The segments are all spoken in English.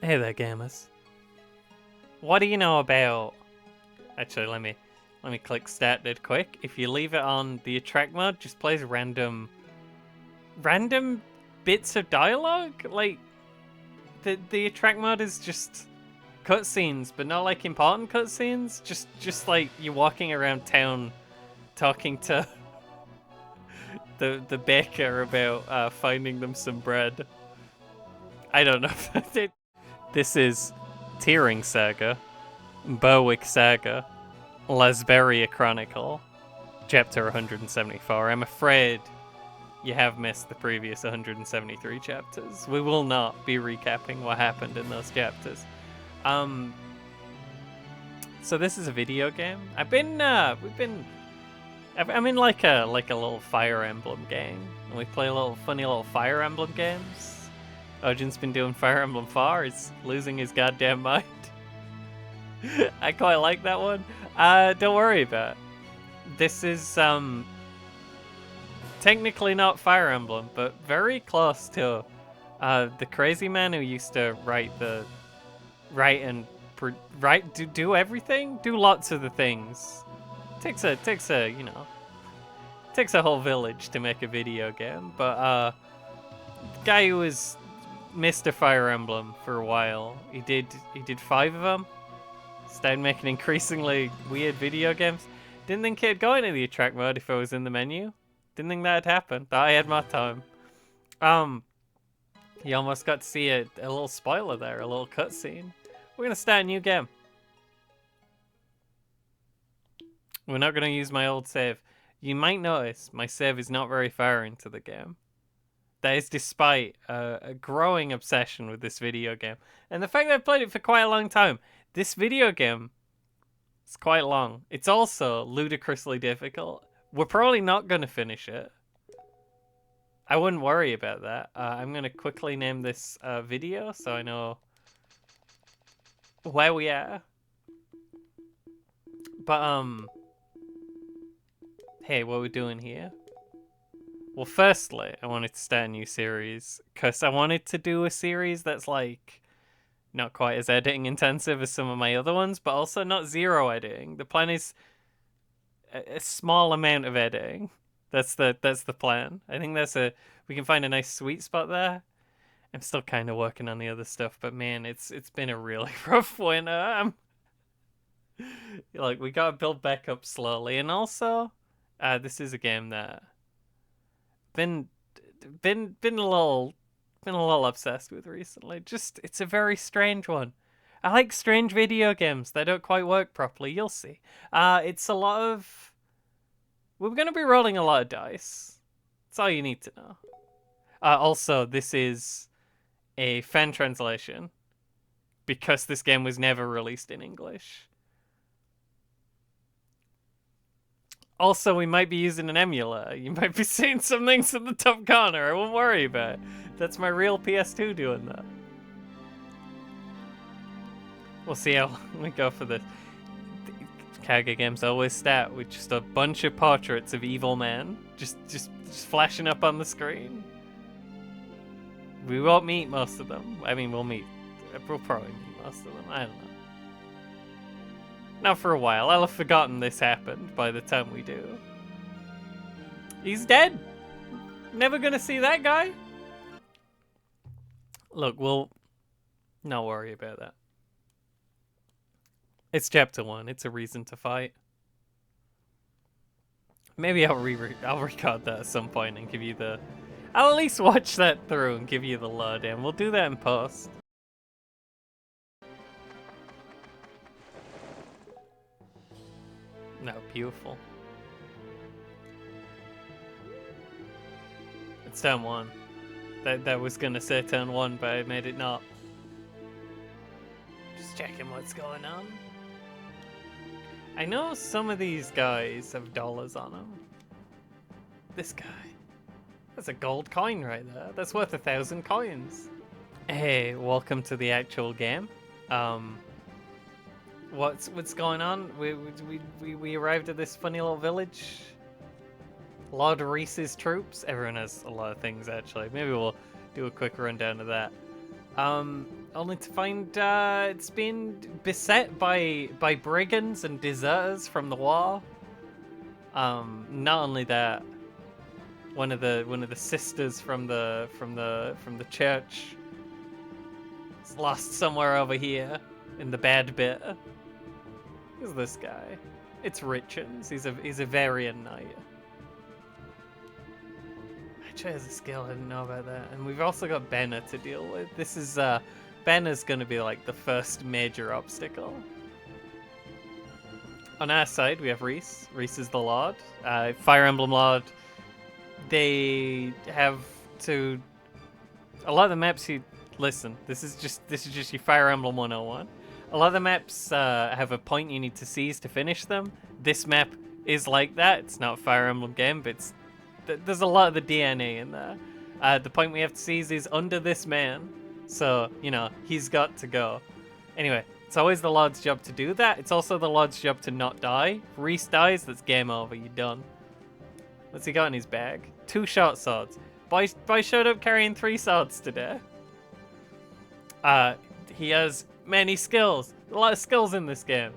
Hey there, gamers. What do you know about... Actually, let me click started quick. If you leave it on the attract mode, just plays random bits of dialogue. Like, the attract mode is just cutscenes, but not like important cutscenes. Just like you're walking around town talking to the baker about finding them some bread. I don't know. This is TearRing Saga, Berwick Saga, Lazberia Chronicle, chapter 174. I'm afraid you have missed the previous 173 chapters. We will not be recapping what happened in those chapters. So this is a video game. I'm in like a little Fire Emblem game, and we play funny little Fire Emblem games. Ojin's been doing Fire Emblem 4. He's losing his goddamn mind. I quite like that one. Don't worry about it. This is technically not Fire Emblem, but very close to the crazy man who used to do everything, do lots of the things. Takes a whole village to make a video game, but guy who was Mr. Fire Emblem for a while. He did 5 of them. Started making increasingly weird video games. Didn't think he'd go into the attract mode if I was in the menu. Didn't think that'd happen. Thought I had my time. You almost got to see a little spoiler there, a little cutscene. We're gonna start a new game. We're not gonna use my old save. You might notice my save is not very far into the game. That is despite a growing obsession with this video game. And the fact that I've played it for quite a long time. This video game is quite long. It's also ludicrously difficult. We're probably not going to finish it. I wouldn't worry about that. I'm going to quickly name this video so I know where we are. But, hey, what are we doing here? Well, firstly, I wanted to start a new series because I wanted to do a series that's like not quite as editing intensive as some of my other ones, but also not zero editing. The plan is a small amount of editing. That's the plan. I think we can find a nice sweet spot there. I'm still kind of working on the other stuff, but man, it's been a really rough winter. Like, we gotta build back up slowly, and also, this is a game that been a little obsessed with recently. Just, it's a very strange one. I like strange video games that don't quite work properly. You'll see. It's a lot of... We're going to be rolling a lot of dice. That's all you need to know. Also, this is a fan translation because this game was never released in English. Also, we might be using an emulator. You might be seeing some things in the top corner. I won't worry about it. That's my real PS2 doing that. We'll see how we go for this. Saga games always start with just a bunch of portraits of evil men. Just flashing up on the screen. We won't meet most of them. I mean, we'll probably meet most of them. I don't know. Not for a while. I'll have forgotten this happened by the time we do. He's dead. Never gonna see that guy. Look, we'll not worry about that. It's chapter 1. It's a reason to fight. Maybe I'll record that at some point and give you the... I'll at least watch that through and give you the lowdown. We'll do that in post. No, beautiful. It's turn 1. That was gonna say turn 1, but I made it not. Just checking what's going on. I know some of these guys have dollars on them. This guy. That's a gold coin right there. That's worth 1,000 coins. Hey, welcome to the actual game. What's going on? We arrived at this funny little village. Lord Reese's troops. Everyone has a lot of things, actually. Maybe we'll do a quick rundown of that. Only to find it's been beset by brigands and deserters from the war. Not only that, one of the sisters from the church is lost somewhere over here in the bad bit. Who's this guy? It's Richens. He's a Varian knight. Actually has a skill, I didn't know about that. And we've also got Benna to deal with. This is Benna's gonna be like the first major obstacle. On our side, we have Reese. Reese is the Lord. Fire Emblem Lord. They have to... A lot of the maps you... Listen, this is just your Fire Emblem 101. A lot of the maps have a point you need to seize to finish them. This map is like that. It's not a Fire Emblem game, but there's a lot of the DNA in there. The point we have to seize is under this man. So, you know, he's got to go. Anyway, it's always the Lord's job to do that. It's also the Lord's job to not die. If Reese dies, that's game over. You're done. What's he got in his bag? 2 short swords. Boy showed up carrying 3 swords today. He has many skills. A lot of skills in this game.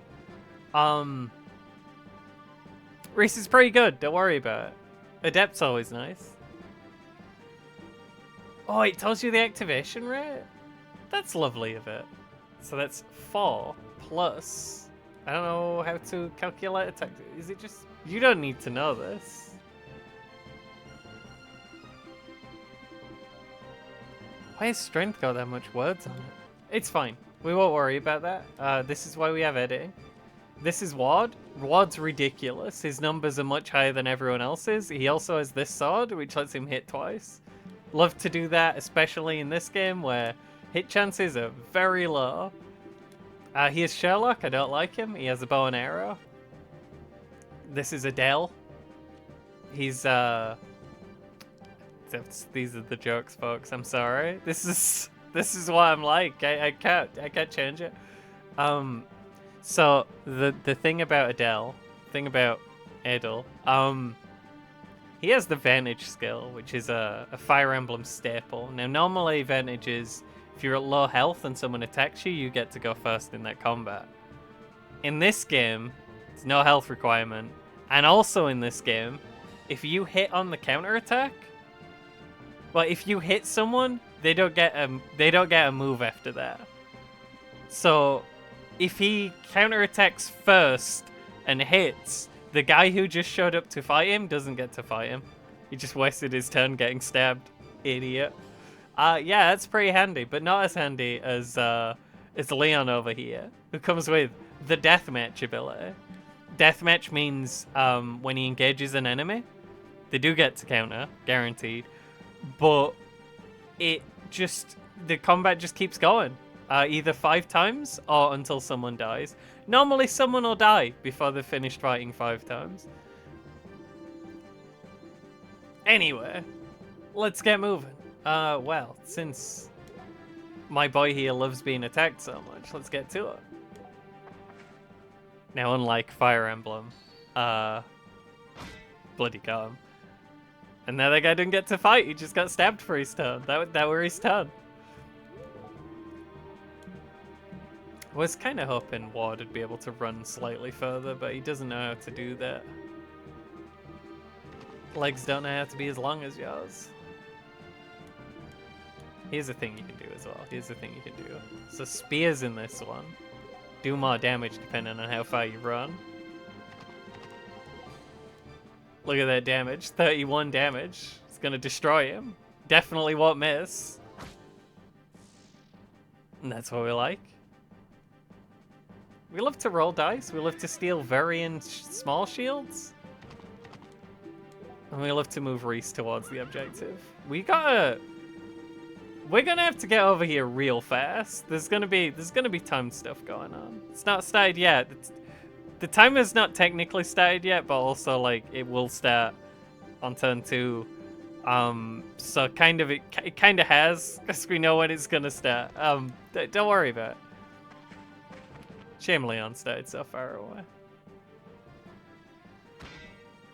Reese is pretty good. Don't worry about it. Adept's always nice. Oh, it tells you the activation rate? That's lovely of it. So that's 4 plus... I don't know how to calculate attack. Is it just... You don't need to know this. Why has strength got that much words on it? It's fine. We won't worry about that. This is why we have editing. This is Ward. Ward's ridiculous. His numbers are much higher than everyone else's. He also has this sword, which lets him hit twice. Love to do that, especially in this game where hit chances are very low. He is Sherlock. I don't like him. He has a bow and arrow. This is Adele. He's these are the jokes, folks. I'm sorry. This is what I'm like. I can't change it. So the thing about Adele, he has the Vantage skill, which is a Fire Emblem staple. Now, normally Vantage is if you're at low health and someone attacks you, you get to go first in that combat. In this game, there's no health requirement, and also in this game, if you hit on the counter attack, well, if you hit someone, they don't get a move after that. So, if he counterattacks first and hits, the guy who just showed up to fight him doesn't get to fight him. He just wasted his turn getting stabbed. Idiot. Yeah, that's pretty handy, but not as handy as Leon over here, who comes with the Deathmatch ability. Deathmatch means when he engages an enemy, they do get to counter, guaranteed, but the combat just keeps going. Either 5 times or until someone dies. Normally someone will die before they've finished fighting 5 times. Anyway, let's get moving. Well, since my boy here loves being attacked so much, let's get to it. Now, unlike Fire Emblem, bloody got him. And now that guy didn't get to fight, he just got stabbed for his turn. That were his turn. I was kind of hoping Ward would be able to run slightly further, but he doesn't know how to do that. Legs don't know how to be as long as yours. Here's a thing you can do as well. So spears in this one do more damage depending on how far you run. Look at that damage. 31 damage. It's going to destroy him. Definitely won't miss. And that's what we like. We love to roll dice. We love to steal Varian small shields. And we love to move Reese towards the objective. We're gonna have to get over here real fast. There's gonna be time stuff going on. It's not started yet. The timer's not technically started yet, but also like it will start on turn 2. So it kind of has, because we know when it's gonna start. Don't worry about it. Shame Leon started so far away.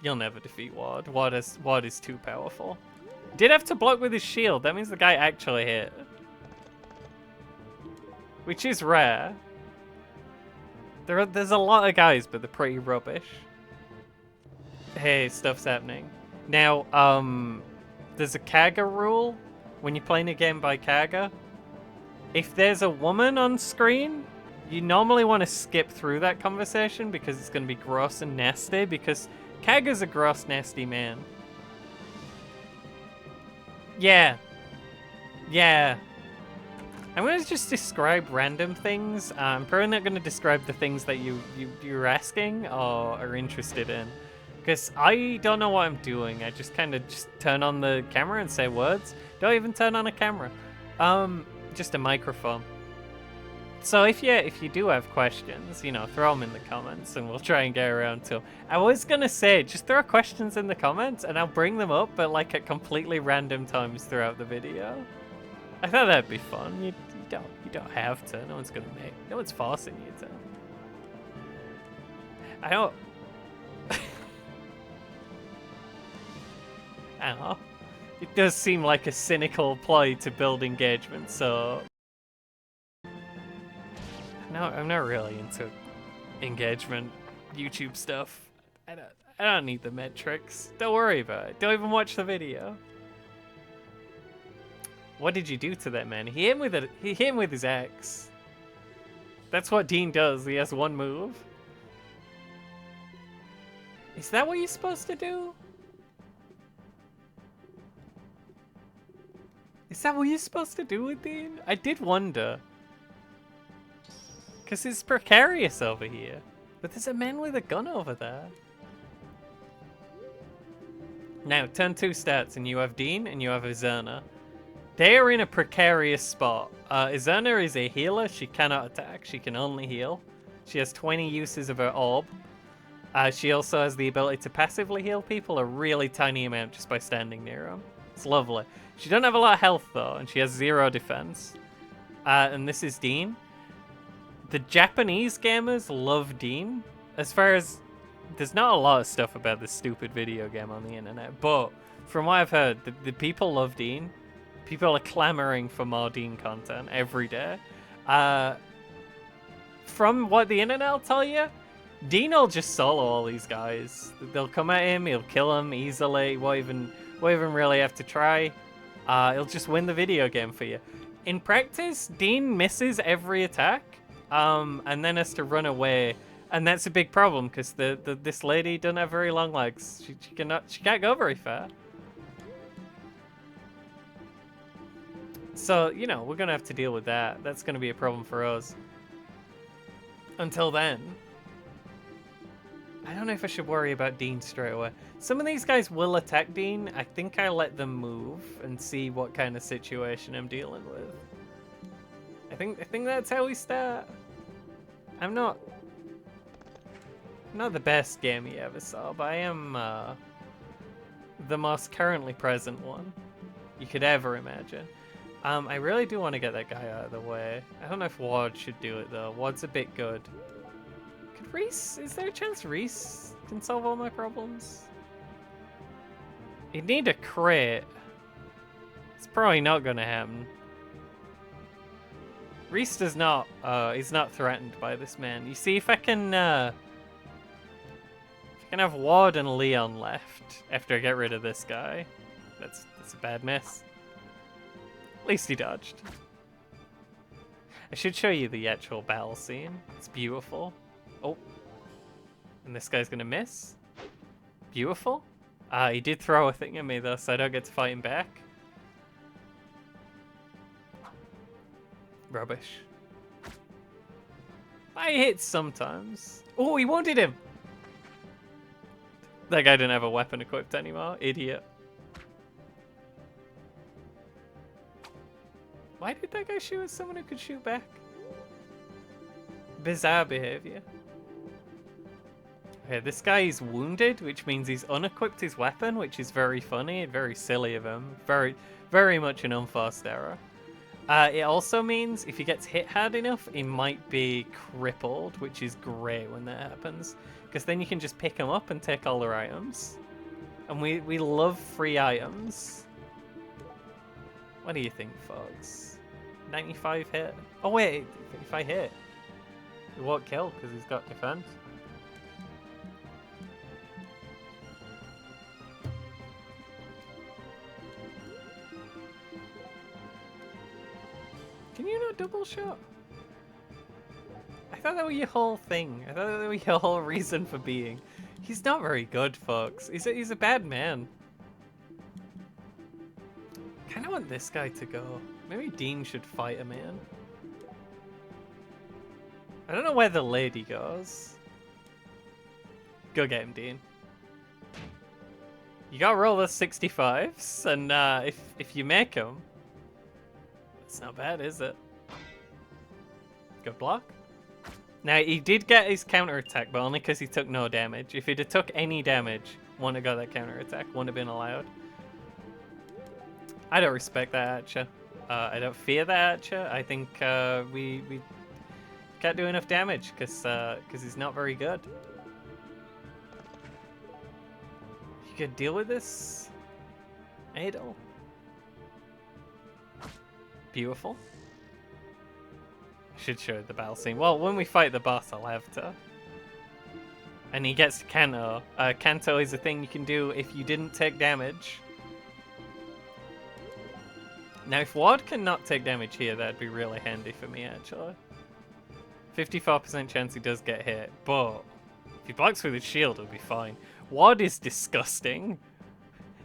You'll never defeat Ward. Ward is too powerful. Did have to block with his shield. That means the guy actually hit. which is rare. There's a lot of guys, but they're pretty rubbish. Hey, stuff's happening. Now, there's a Kaga rule when you're playing a game by Kaga. If there's a woman on screen, you normally want to skip through that conversation because it's going to be gross and nasty, because Kaga's a gross, nasty man. Yeah. I'm going to just describe random things. I'm probably not going to describe the things that you're asking or are interested in, because I don't know what I'm doing. I just kind of just turn on the camera and say words. Don't even turn on a camera. Just a microphone. So if you do have questions, you know, throw them in the comments and we'll try and get around to them. I was gonna say, just throw questions in the comments and I'll bring them up, but like at completely random times throughout the video. I thought that'd be fun. You don't have to. No one's forcing you to. I don't know. It does seem like a cynical ploy to build engagement, so no, I'm not really into engagement YouTube stuff. I don't need the metrics. Don't worry about it. Don't even watch the video. What did you do to that man? He hit him with his axe. That's what Dean does. He has one move. Is that what you're supposed to do? Is that what you're supposed to do with Dean? I did wonder. Because it's precarious over here. But there's a man with a gun over there. Now, turn 2 stats and you have Dean and you have Izerna. They are in a precarious spot. Izerna is a healer. She cannot attack. She can only heal. She has 20 uses of her orb. She also has the ability to passively heal people a really tiny amount just by standing near them. It's lovely. She doesn't have a lot of health though, and she has 0 defense. And this is Dean. The Japanese gamers love Dean. As far as... There's not a lot of stuff about this stupid video game on the internet, but from what I've heard, the people love Dean. People are clamoring for more Dean content every day. From what the internet will tell you, Dean will just solo all these guys. They'll come at him, he'll kill them easily, won't even really have to try. He'll just win the video game for you. In practice, Dean misses every attack, and then has to run away. And that's a big problem, because this lady doesn't have very long legs. She can't go very far. So, you know, we're going to have to deal with that. That's going to be a problem for us. Until then, I don't know if I should worry about Dean straight away. Some of these guys will attack Dean. I think I let them move and see what kind of situation I'm dealing with. I think that's how we start. I'm not the best game you ever saw, but I am the most currently present one you could ever imagine. I really do want to get that guy out of the way. I don't know if Ward should do it though. Ward's a bit good. Could Reese? Is there a chance Reese can solve all my problems? He'd need a crit. It's probably not gonna happen. Reese does not. He's not threatened by this man. You see, if I can have Ward and Leon left after I get rid of this guy, that's a bad mess. At least he dodged. I should show you the actual battle scene. It's beautiful. Oh. And this guy's gonna miss. Beautiful. He did throw a thing at me though, so I don't get to fight him back. Rubbish. I hit sometimes. Oh, he wounded him! That guy didn't have a weapon equipped anymore. Idiot. Why did that guy shoot at someone who could shoot back? Bizarre behavior. Okay, this guy is wounded, which means he's unequipped his weapon, which is very funny and very silly of him. Very, very much an unforced error. It also means if he gets hit hard enough, he might be crippled, which is great when that happens. Because then you can just pick him up and take all their items. And we love free items. What do you think, folks? 95 hit. Oh wait, if I hit, it won't kill because he's got defense. Can you not double shot? I thought that was your whole thing. I thought that was your whole reason for being. He's not very good, folks. He's a bad man. Kinda want this guy to go. Maybe Dean should fight a man. I don't know where the lady goes. Go get him, Dean. You gotta roll the 65s, and if you make them, it's not bad, is it? Good block. Now, he did get his counterattack, but only because he took no damage. If he'd have took any damage, wouldn't have got that counterattack. Wouldn't have been allowed. I don't respect that archer. I don't fear that archer. I think we can't do enough damage because he's not very good. You could deal with this, Adel. Beautiful. Should show the battle scene. Well, when we fight the boss, I'll have to. And he gets to Kanto. Kanto is a thing you can do if you didn't take damage. Now, if Ward can not take damage here, that'd be really handy for me, actually. 54% chance he does get hit, but if he blocks with his shield, it'll be fine. Ward is disgusting.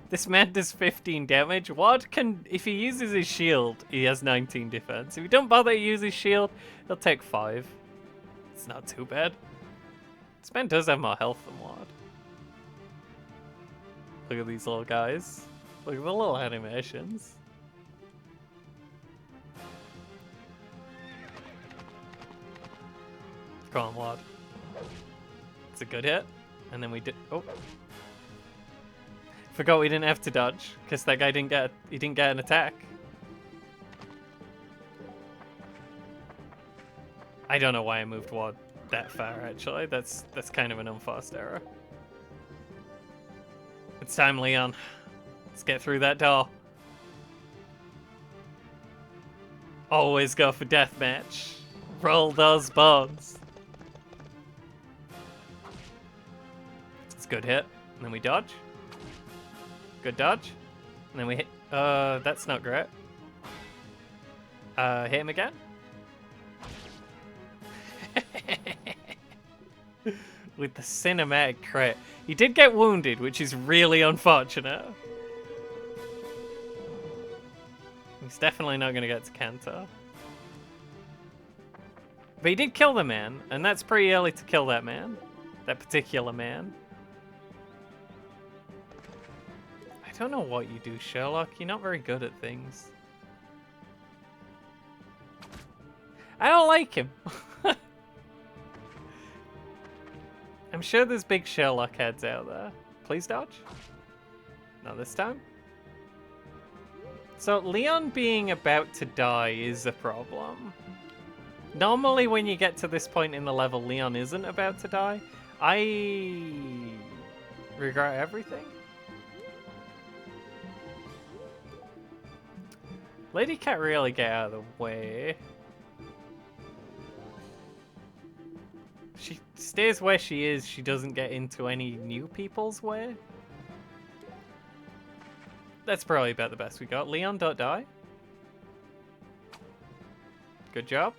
This man does 15 damage. Ward can, if he uses his shield, he has 19 defense. If he don't bother to use his shield, he'll take 5. It's not too bad. This man does have more health than Ward. Look at these little guys. Look at the little animations. Come on, Ward. It's a good hit. And then we did... Oh. Forgot we didn't have to dodge, because that guy didn't get an attack. I don't know why I moved Ward that far, actually. That's kind of an unforced error. It's time, Leon. Let's get through that door. Always go for deathmatch. Roll those bones. It's a good hit. And then we dodge. Good dodge. And then we hit... that's not great. Hit him again. With the cinematic crit. He did get wounded, which is really unfortunate. He's definitely not going to get to Kanto. But he did kill the man, and that's pretty early to kill that man. That particular man. I don't know what you do, Sherlock. You're not very good at things. I don't like him. I'm sure there's big Sherlock heads out there. Please dodge. Not this time. So Leon being about to die is a problem. Normally when you get to this point in the level, Leon isn't about to die. I regret everything. Lady can't really get out of the way. She stays where she is. She doesn't get into any new people's way. That's probably about the best we got. Leon, don't die. Good job.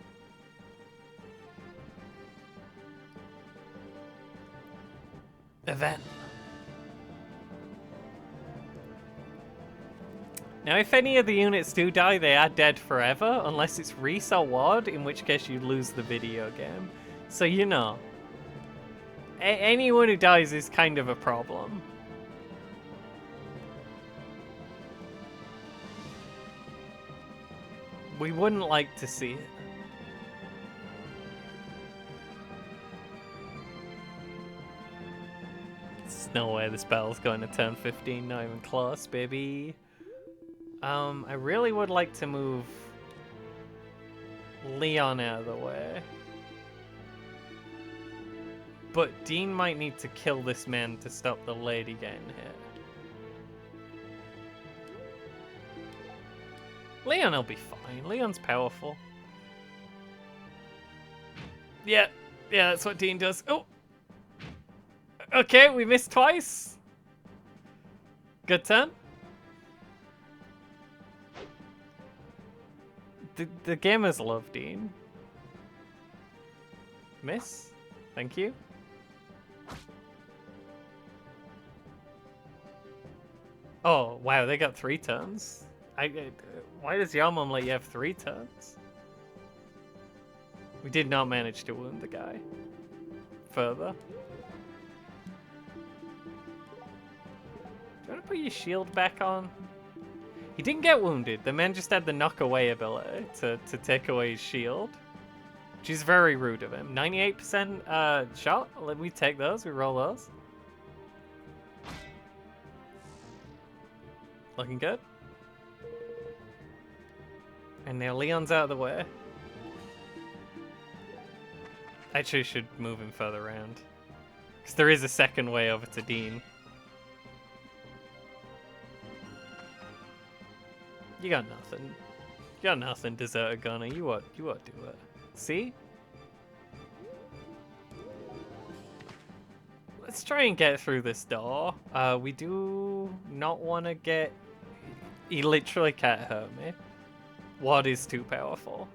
Event. Now, if any of the units do die, they are dead forever, unless it's Reese or Ward, in which case you lose the video game. So, you know, anyone who dies is kind of a problem. We wouldn't like to see it. There's no way this battle's going to turn 15, not even close, baby. I really would like to move Leon out of the way. But Dean might need to kill this man to stop the lady getting hit. Leon will be fine. Leon's powerful. Yeah, that's what Dean does. Oh! Okay, we missed twice. Good turn. The gamers love Dean. Miss. Thank you. Oh, wow, they got 3 turns. Why does your mom let you have 3 turns? We did not manage to wound the guy. Further. Do you want to put your shield back on? He didn't get wounded. The man just had the knock away ability to take away his shield. Which is very rude of him. 98% shot. Let me take those. We roll those. Looking good. And now Leon's out of the way. Actually, should move him further around. Because there is a second way over to Dean. You got nothing. You got nothing, Deserter Gunner. You won't do it. See? Let's try and get through this door. We do not want to get... He literally can't hurt me. Ward is too powerful.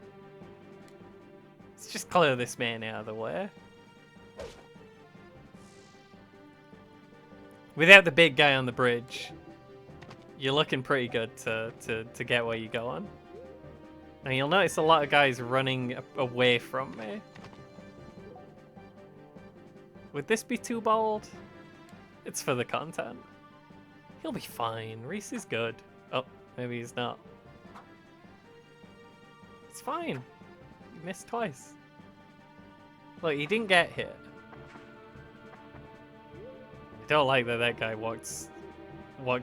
Let's just clear this man out of the way. Without the big guy on the bridge, you're looking pretty good to get where you're going. Now you'll notice a lot of guys running away from me. Would this be too bold? It's for the content. He'll be fine. Reese is good. Oh, maybe he's not. It's fine. You missed twice. Look, he didn't get hit. I don't like that guy walked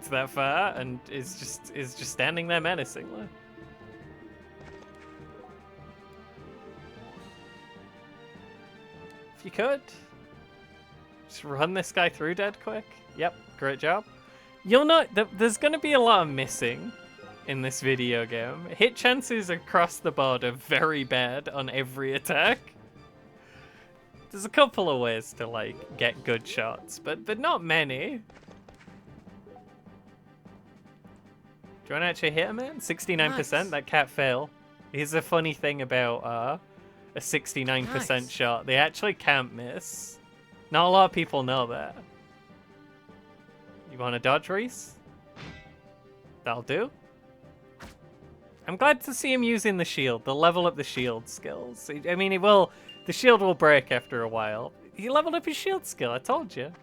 that far and is just standing there menacingly. If you could, just run this guy through dead quick. Yep, great job. You'll note that there's going to be a lot of missing in this video game. Hit chances across the board are very bad on every attack. There's a couple of ways to like get good shots, but not many. Do you want to actually hit him, man? 69%, nice. That can't fail. Here's a funny thing about a 69% nice. Shot. They actually can't miss. Not a lot of people know that. You want to dodge, Reese? That'll do. I'm glad to see him using the shield, the level up the shield skills. I mean, the shield will break after a while. He leveled up his shield skill, I told you.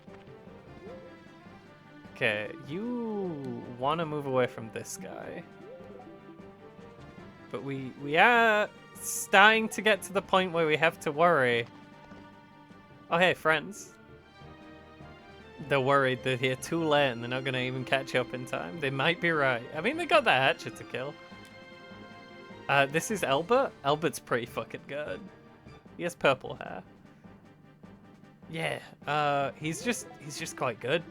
Okay, you want to move away from this guy. But we are starting to get to the point where we have to worry. Oh, hey, friends. They're worried they're here too late and they're not going to even catch up in time. They might be right. I mean, they got that hatchet to kill. This is Albert. Albert's pretty fucking good. He has purple hair. Yeah, he's just quite good.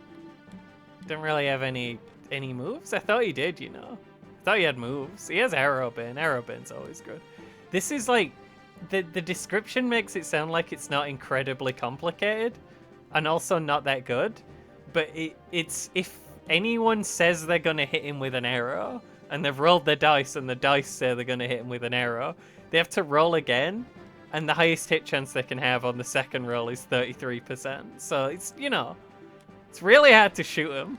Don't really have any moves. I thought he did, you know. I thought he had moves. He has Arrowbane. Arrowbane's always good. This is like the description makes it sound like it's not incredibly complicated and also not that good. But it's if anyone says they're gonna hit him with an arrow and they've rolled their dice and the dice say they're gonna hit him with an arrow, they have to roll again. And the highest hit chance they can have on the second roll is 33%. So it's, you know, it's really hard to shoot him.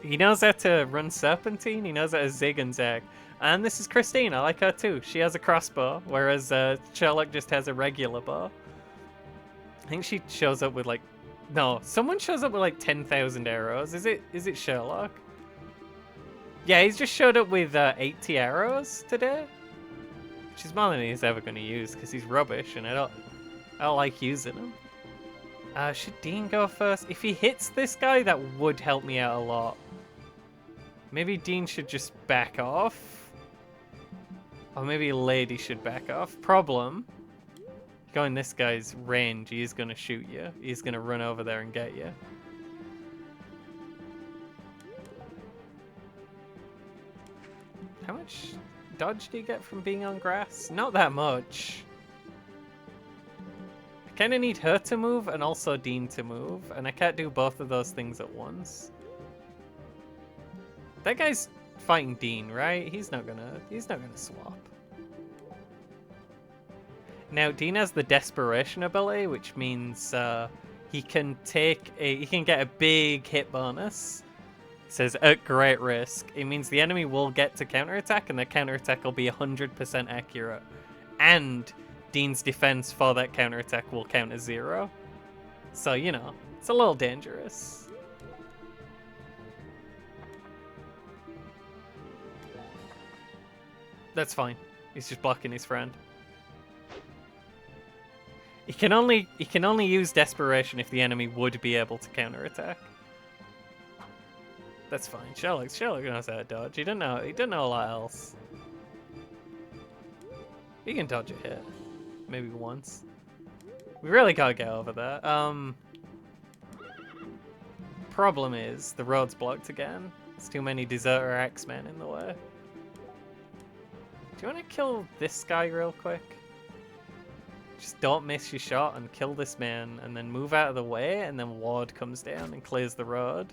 He knows how to run Serpentine. He knows how to zig and zag. And this is Christine. I like her too. She has a crossbow, whereas Sherlock just has a regular bow. I think she shows up with like... No, someone shows up with like 10,000 arrows. Is it Sherlock? Yeah, he's just showed up with 80 arrows today. Which is more than he's ever going to use, because he's rubbish, and I don't like using him. Should Dean go first? If he hits this guy, that would help me out a lot. Maybe Dean should just back off. Or maybe Lady should back off. Problem. Go in this guy's range, he is going to shoot you. He's going to run over there and get you. How much dodge do you get from being on grass? Not that much. I kind of need her to move and also Dean to move, and I can't do both of those things at once. That guy's fighting Dean, right? He's not gonna swap. Now Dean has the desperation ability, which means he can get a big hit bonus. It says at great risk. It means the enemy will get to counterattack, and the counterattack will be 100% accurate. And Dean's defense for that counterattack will count as 0. So, you know, it's a little dangerous. That's fine. He's just blocking his friend. He can only use desperation if the enemy would be able to counterattack. That's fine. Sherlock knows how to dodge. He didn't know a lot else. He can dodge a hit. Maybe once. We really gotta get over that. Problem is, the road's blocked again. There's too many deserter X-Men in the way. Do you want to kill this guy real quick? Just don't miss your shot and kill this man, and then move out of the way, and then Ward comes down and clears the road.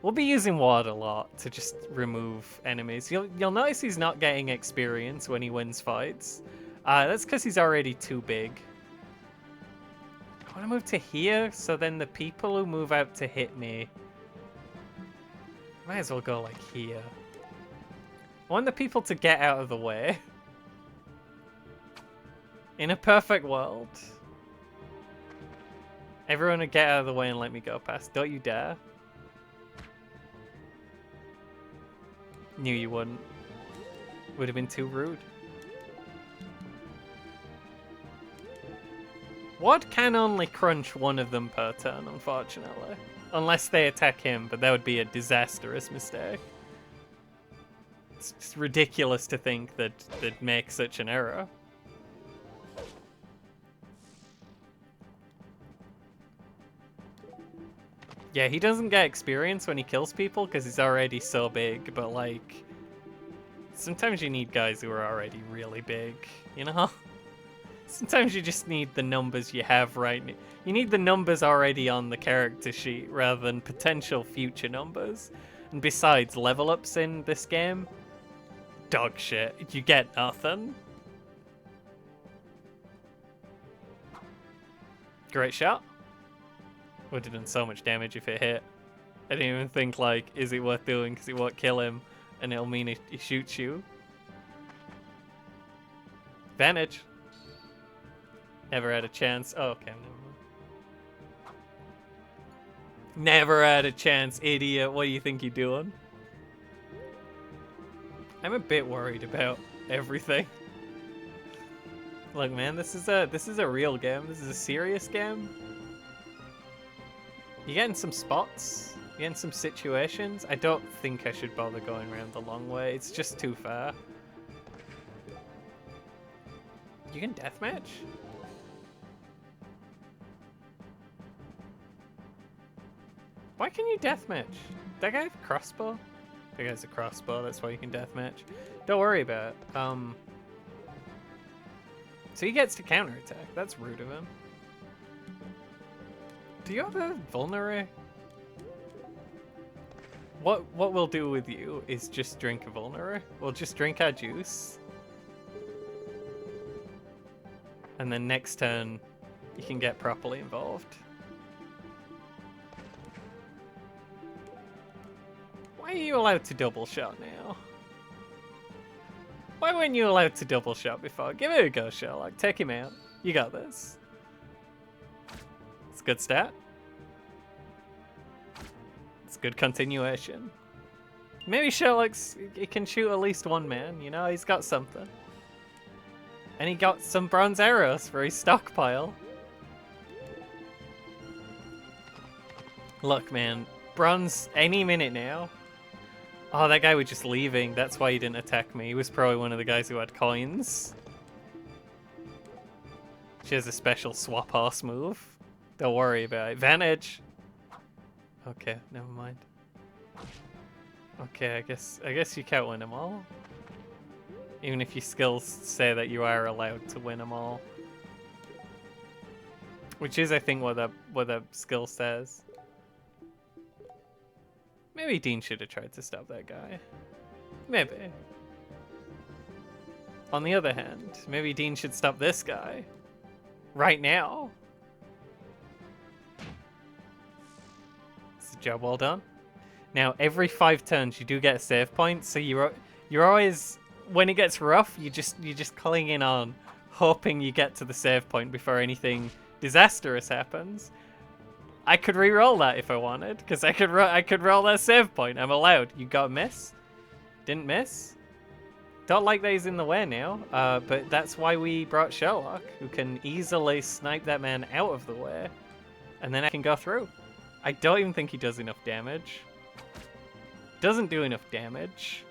We'll be using Ward a lot to just remove enemies. You'll notice he's not getting experience when he wins fights. That's because he's already too big. I want to move to here, so then the people who move out to hit me... Might as well go like here. I want the people to get out of the way. In a perfect world, everyone would get out of the way and let me go past. Don't you dare. Knew you wouldn't. Would have been too rude. Ward can only crunch one of them per turn, unfortunately. Unless they attack him, but that would be a disastrous mistake. It's just ridiculous to think that they'd make such an error. Yeah, he doesn't get experience when he kills people because he's already so big, but like... Sometimes you need guys who are already really big, you know? Sometimes you just need the numbers you have right now. You need the numbers already on the character sheet rather than potential future numbers. And besides, level ups in this game, dog shit. You get nothing. Great shot. Would have done so much damage if it hit. I didn't even think, like, is it worth doing because it won't kill him and it'll mean he shoots you. Advantage. Never had a chance. Oh, okay. Never had a chance, idiot. What do you think you're doing? I'm a bit worried about everything. Look, man, this is a real game. This is a serious game. You're getting some spots. You're getting some situations. I don't think I should bother going around the long way. It's just too far. You can deathmatch? Why can you deathmatch? That guy have a crossbow? That guy's a crossbow, that's why you can deathmatch. Don't worry about it. So he gets to counterattack. That's rude of him. Do you have a vulnerary? What we'll do with you is just drink a vulnerary. We'll just drink our juice. And then next turn, you can get properly involved. Why are you allowed to double shot now? Why weren't you allowed to double shot before? Give it a go, Sherlock. Take him out. You got this. It's a good stat. It's good continuation. Maybe Sherlock's... He can shoot at least one man, you know? He's got something. And he got some bronze arrows for his stockpile. Look, man. Bronze any minute now. Oh, that guy was just leaving. That's why he didn't attack me. He was probably one of the guys who had coins. She has a special swap horse move. Don't worry about it. Advantage. Okay, never mind. Okay, I guess you can't win them all. Even if your skills say that you are allowed to win them all. Which is, I think, what the skill says. Maybe Dean should have tried to stop that guy. Maybe. On the other hand, maybe Dean should stop this guy. Right now. It's a job well done. Now, every 5 turns, you do get a save point, so you're always, when it gets rough, you just clinging on, hoping you get to the save point before anything disastrous happens. I could re-roll that if I wanted, because I could roll that save point. I'm allowed. You got a miss? Didn't miss? Don't like that he's in the way now, but that's why we brought Sherlock, who can easily snipe that man out of the way, and then I can go through. I don't even think he does enough damage. Doesn't do enough damage.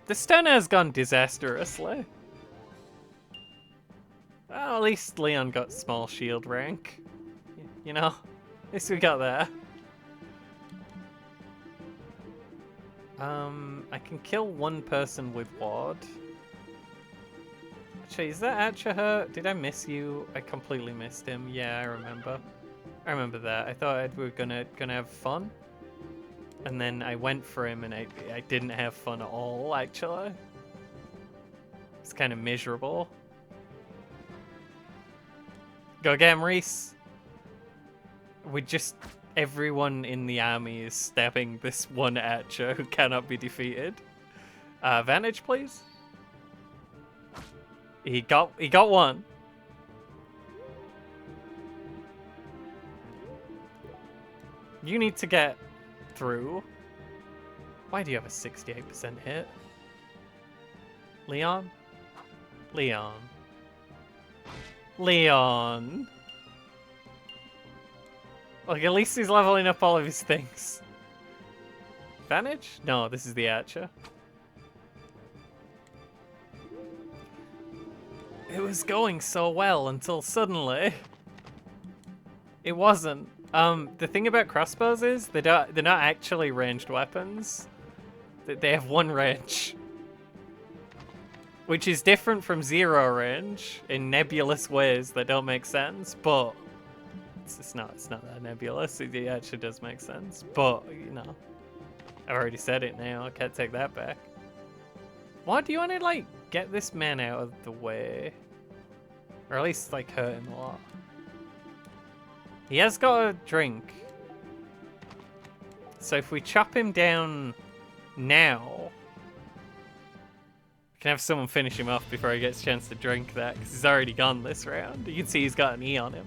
The stun has gone disastrously. Well, at least Leon got small shield rank. You know, at least we got there. I can kill one person with ward. Actually, is that Archer hurt? Did I miss you? I completely missed him. Yeah, I remember. I remember that. I thought we were gonna have fun. And then I went for him and I didn't have fun at all, actually. It's kind of miserable. Go get him, Reese. Everyone in the army is stabbing this one archer who cannot be defeated. Vantage, please. He got one. You need to get through. Why do you have a 68% hit? Leon? Leon. Leon. Look, at least he's leveling up all of his things. Vantage? No, this is the archer. It was going so well until suddenly it wasn't. The thing about crossbows is they're not actually ranged weapons. They have one range, which is different from zero range in nebulous ways that don't make sense. But it's not that nebulous. It actually does make sense. But you know, I've already said it now. I can't take that back. Why do you want to like get this man out of the way, or at least like hurt him a lot? He has got a drink. So if we chop him down now, we can have someone finish him off before he gets a chance to drink that, because he's already gone this round. You can see he's got an E on him.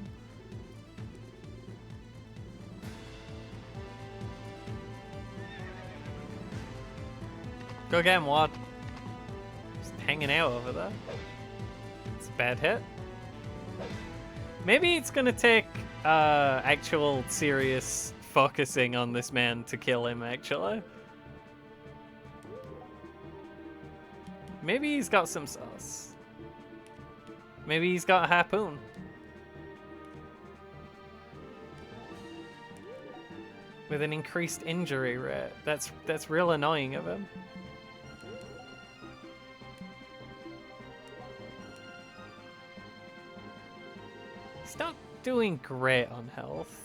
Go get him, Wad. Just hanging out over there. It's a bad hit. Maybe it's gonna take actual serious focusing on this man to kill him, actually. Maybe he's got some sauce. Maybe he's got a harpoon. With an increased injury rate. That's real annoying of him. He's not doing great on health.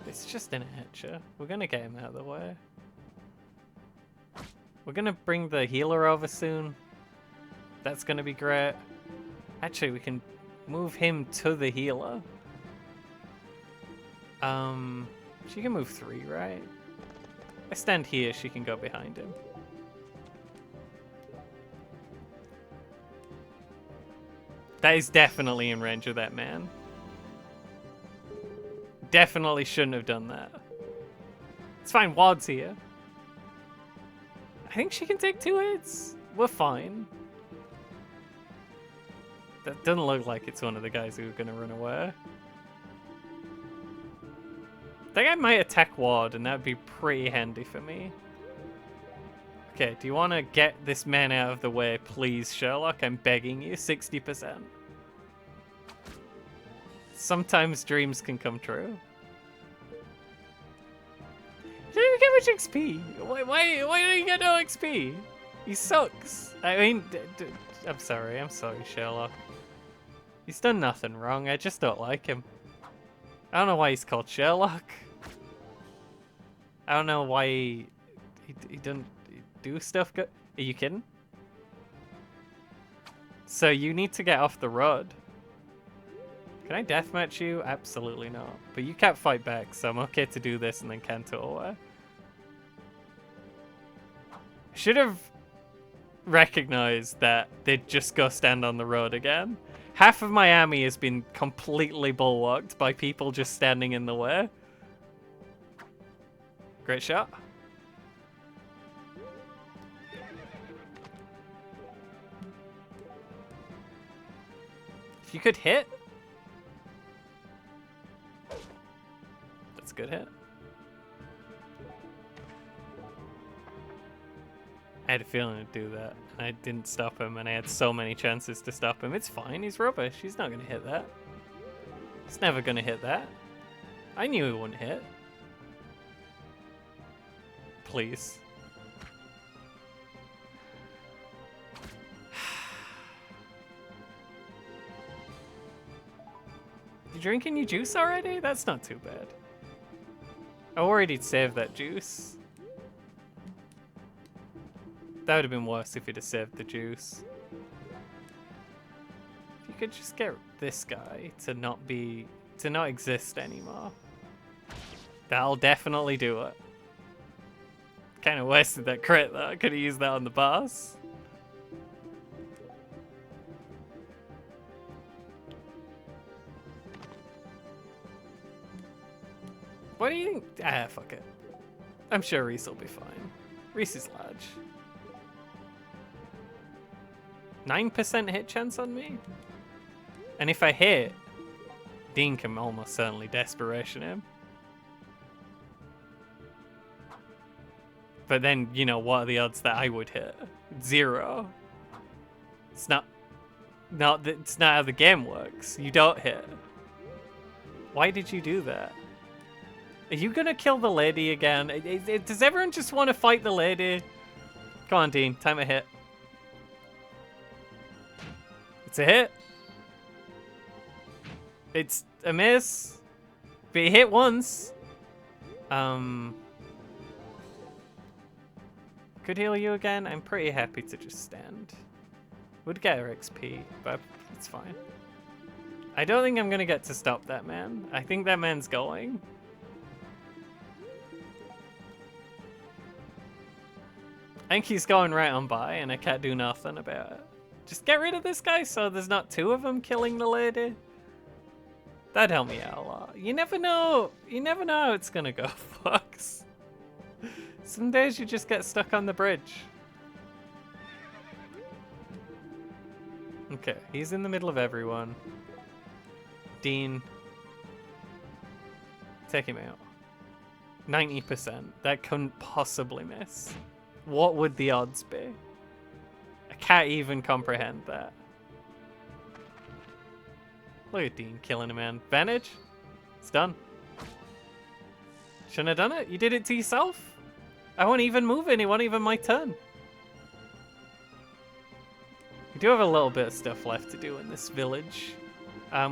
It's just an archer. We're gonna get him out of the way. We're gonna bring the healer over soon. That's gonna be great. Actually, we can move him to the healer. She can move 3, right? I stand here, she can go behind him. That is definitely in range of that man. Definitely shouldn't have done that. It's fine, Wad's here. I think she can take 2 hits. We're fine. That doesn't look like it's one of the guys who are going to run away. I think I might attack Wad, and that would be pretty handy for me. Okay, do you want to get this man out of the way, please, Sherlock? I'm begging you. 60%. Sometimes dreams can come true. Didn't even get much XP. Why don't you get no XP? He sucks. I mean, I'm sorry, Sherlock. He's done nothing wrong, I just don't like him. I don't know why he's called Sherlock. I don't know why he doesn't do stuff good. Are you kidding? So you need to get off the road. Can I deathmatch you? Absolutely not. But you can't fight back, so I'm okay to do this and then canter away. Should have recognized that they'd just go stand on the road again. Half of my army has been completely bulwarked by people just standing in the way. Great shot. If you could hit. That's a good hit. I had a feeling it'd do that. And I didn't stop him, and I had so many chances to stop him. It's fine, he's rubbish. He's not going to hit that. He's never going to hit that. I knew he wouldn't hit. Please. You drinking your juice already? That's not too bad. I worried he'd save that juice. That would have been worse if he'd have saved the juice. If you could just get this guy to not exist anymore. That'll definitely do it. Kind of wasted that crit though. I could have used that on the boss. What do you think? Ah, fuck it. I'm sure Reese will be fine. Reese is large. 9% hit chance on me? And if I hit, Dean can almost certainly desperation him. But then, you know, what are the odds that I would hit? 0. It's not how the game works. You don't hit. Why did you do that? Are you gonna kill the lady again? Does everyone just want to fight the lady? Come on, Dean. Time to hit. It's a hit. It's a miss. But he hit once. Could heal you again? I'm pretty happy to just stand. Would get her XP, but it's fine. I don't think I'm gonna get to stop that man. I think that man's going. I think he's going right on by, and I can't do nothing about it. Just get rid of this guy so there's not 2 of them killing the lady. That'd help me out a lot. You never know. You never know how it's gonna go, Fox. Some days you just get stuck on the bridge. Okay, he's in the middle of everyone. Dean. Take him out. 90%. That couldn't possibly miss. What would the odds be? I can't even comprehend that. Look at Dean killing a man. Advantage? It's done. Shouldn't have done it. You did it to yourself. I won't even move in. It wasn't even my turn. We do have a little bit of stuff left to do in this village.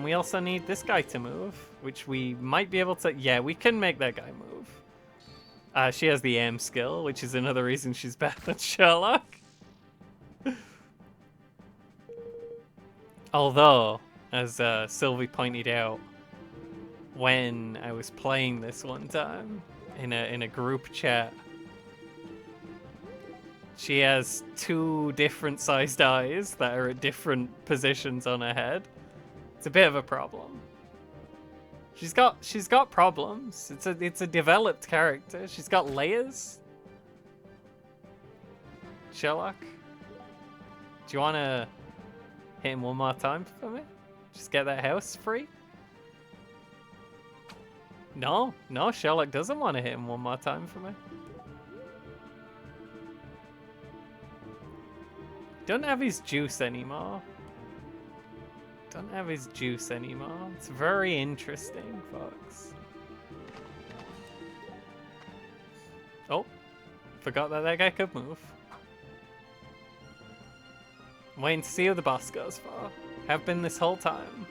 We also need this guy to move, which we might be able to... Yeah, we can make that guy move. She has the aim skill, which is another reason she's better than Sherlock. Although, as Sylvie pointed out, when I was playing this one time in a group chat, she has 2 different sized eyes that are at different positions on her head. It's a bit of a problem. She's got problems. It's a developed character. She's got layers. Sherlock, do you want to hit him one more time for me? Just get that house free? No, Sherlock doesn't want to hit him one more time for me. Don't have his juice anymore. Don't have his juice anymore. It's very interesting, folks. Oh, forgot that that guy could move. I'm waiting to see who the boss goes for. Have been this whole time.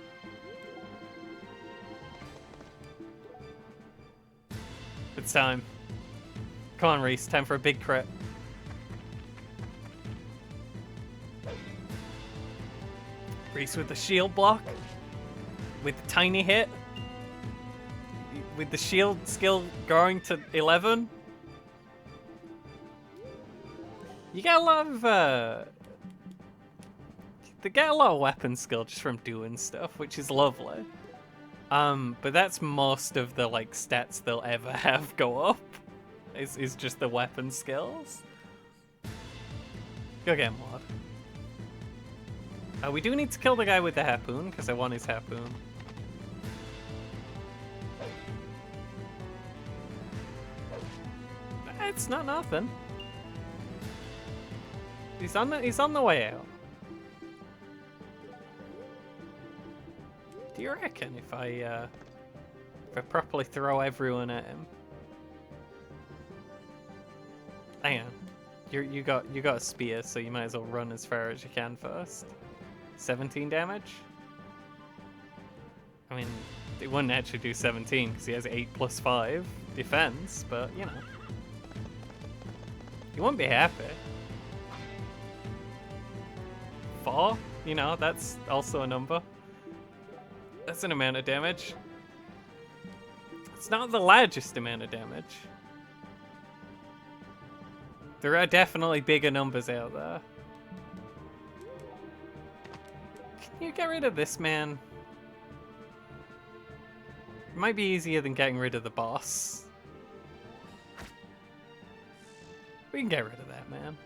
It's time. Come on, Reese. Time for a big crit. Reese with the shield block. With the tiny hit. With the shield skill going to 11. You get a lot of, they get a lot of weapon skill just from doing stuff, which is lovely. But that's most of the, like, stats they'll ever have go up. Is just the weapon skills. Go get him, Lord. We do need to kill the guy with the harpoon, because I want his harpoon. It's not nothing. He's on the way out. Do you reckon if I properly throw everyone at him? Hang on. You got a spear, so you might as well run as far as you can first. 17 damage? I mean, it wouldn't actually do 17 because he has 8 plus 5 defense, but you know. You won't be happy. 4? You know, that's also a number. That's an amount of damage. It's not the largest amount of damage. There are definitely bigger numbers out there. Can you get rid of this man? It might be easier than getting rid of the boss. We can get rid of that man.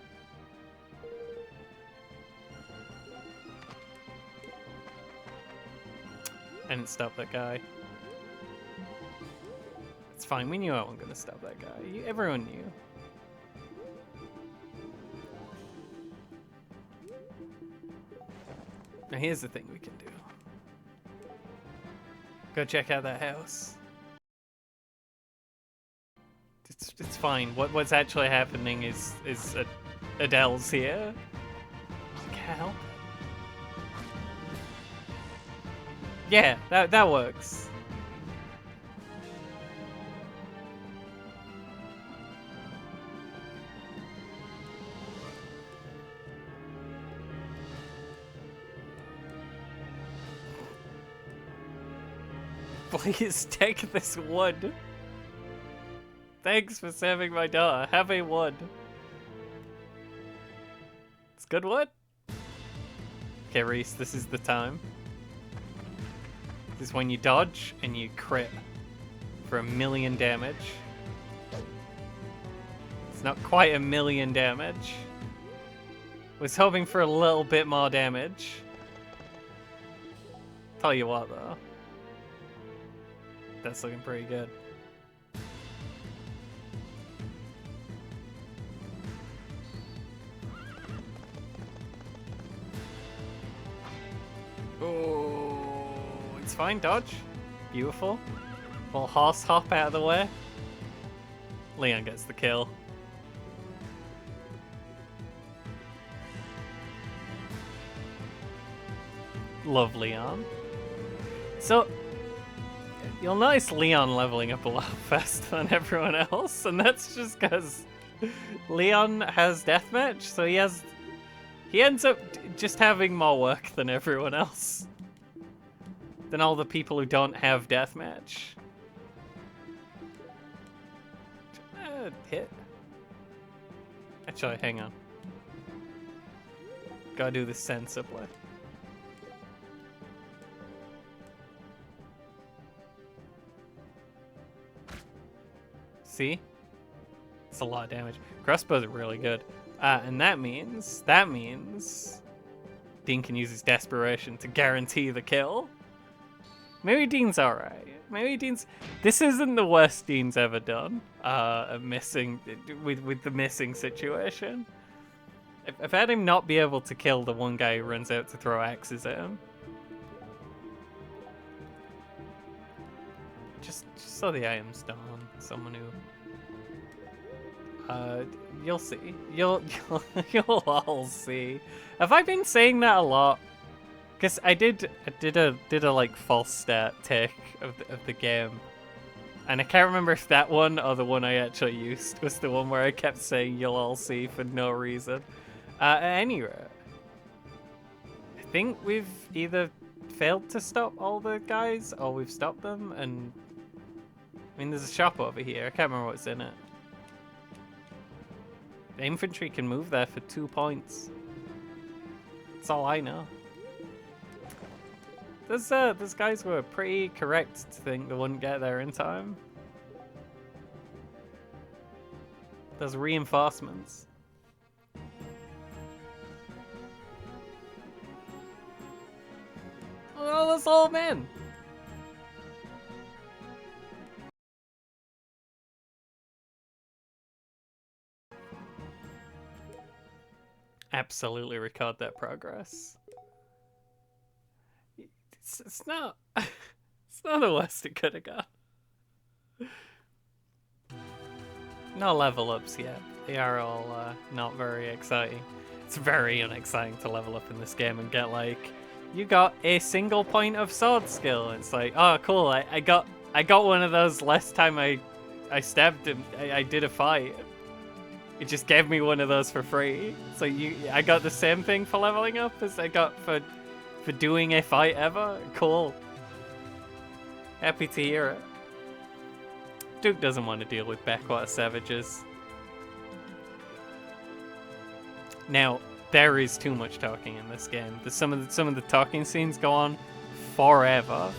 I didn't stop that guy. It's fine, we knew I wasn't gonna stop that guy. Everyone knew. Now here's the thing we can do. Go check out that house. It's fine. What's actually happening is Adele's here. I can't help it. Yeah, that works. Please take this wood. Thanks for saving my daughter. Have a wood. It's good wood? Okay, Reese, this is the time. This is when you dodge and you crit for 1,000,000 damage. It's not quite 1,000,000 damage. Was hoping for a little bit more damage. Tell you what, though. That's looking pretty good. Oh, it's fine, dodge. Beautiful. Little horse hop out of the way. Leon gets the kill. Love Leon. So, you'll notice Leon leveling up a lot faster than everyone else, and that's just because Leon has deathmatch, so he ends up just having more work than everyone else. Than all the people who don't have deathmatch. Hit. Actually, hang on. Gotta do this sensibly. See? It's a lot of damage. Crossbows are really good. And that means Dean can use his desperation to guarantee the kill. Maybe Dean's alright. Maybe Dean's... This isn't the worst Dean's ever done. With the missing situation. I've had him not be able to kill the one guy who runs out to throw axes at him. saw the items dawn. Someone who... you'll see. You'll all see. Have I been saying that a lot? Because I did a like false stat take of the game, and I can't remember if that one or the one I actually used was the one where I kept saying "you'll all see" for no reason. At any rate, I think we've either failed to stop all the guys or we've stopped them, and I mean there's a shop over here. I can't remember what's in it. The infantry can move there for 2 points. That's all I know. Those guys were pretty correct to think they wouldn't get there in time. Those reinforcements. Oh, those old men! Absolutely record that progress. It's not... it's not the worst it could have got. No level ups yet. They are all not very exciting. It's very unexciting to level up in this game and get like, you got a single point of sword skill. It's like, oh cool, I got one of those last time I stabbed him. I did a fight. It just gave me one of those for free. So I got the same thing for leveling up as I got for doing a fight ever. Cool. Happy to hear it. Duke doesn't want to deal with backwater savages. Now, there is too much talking in this game. Some of the talking scenes go on forever.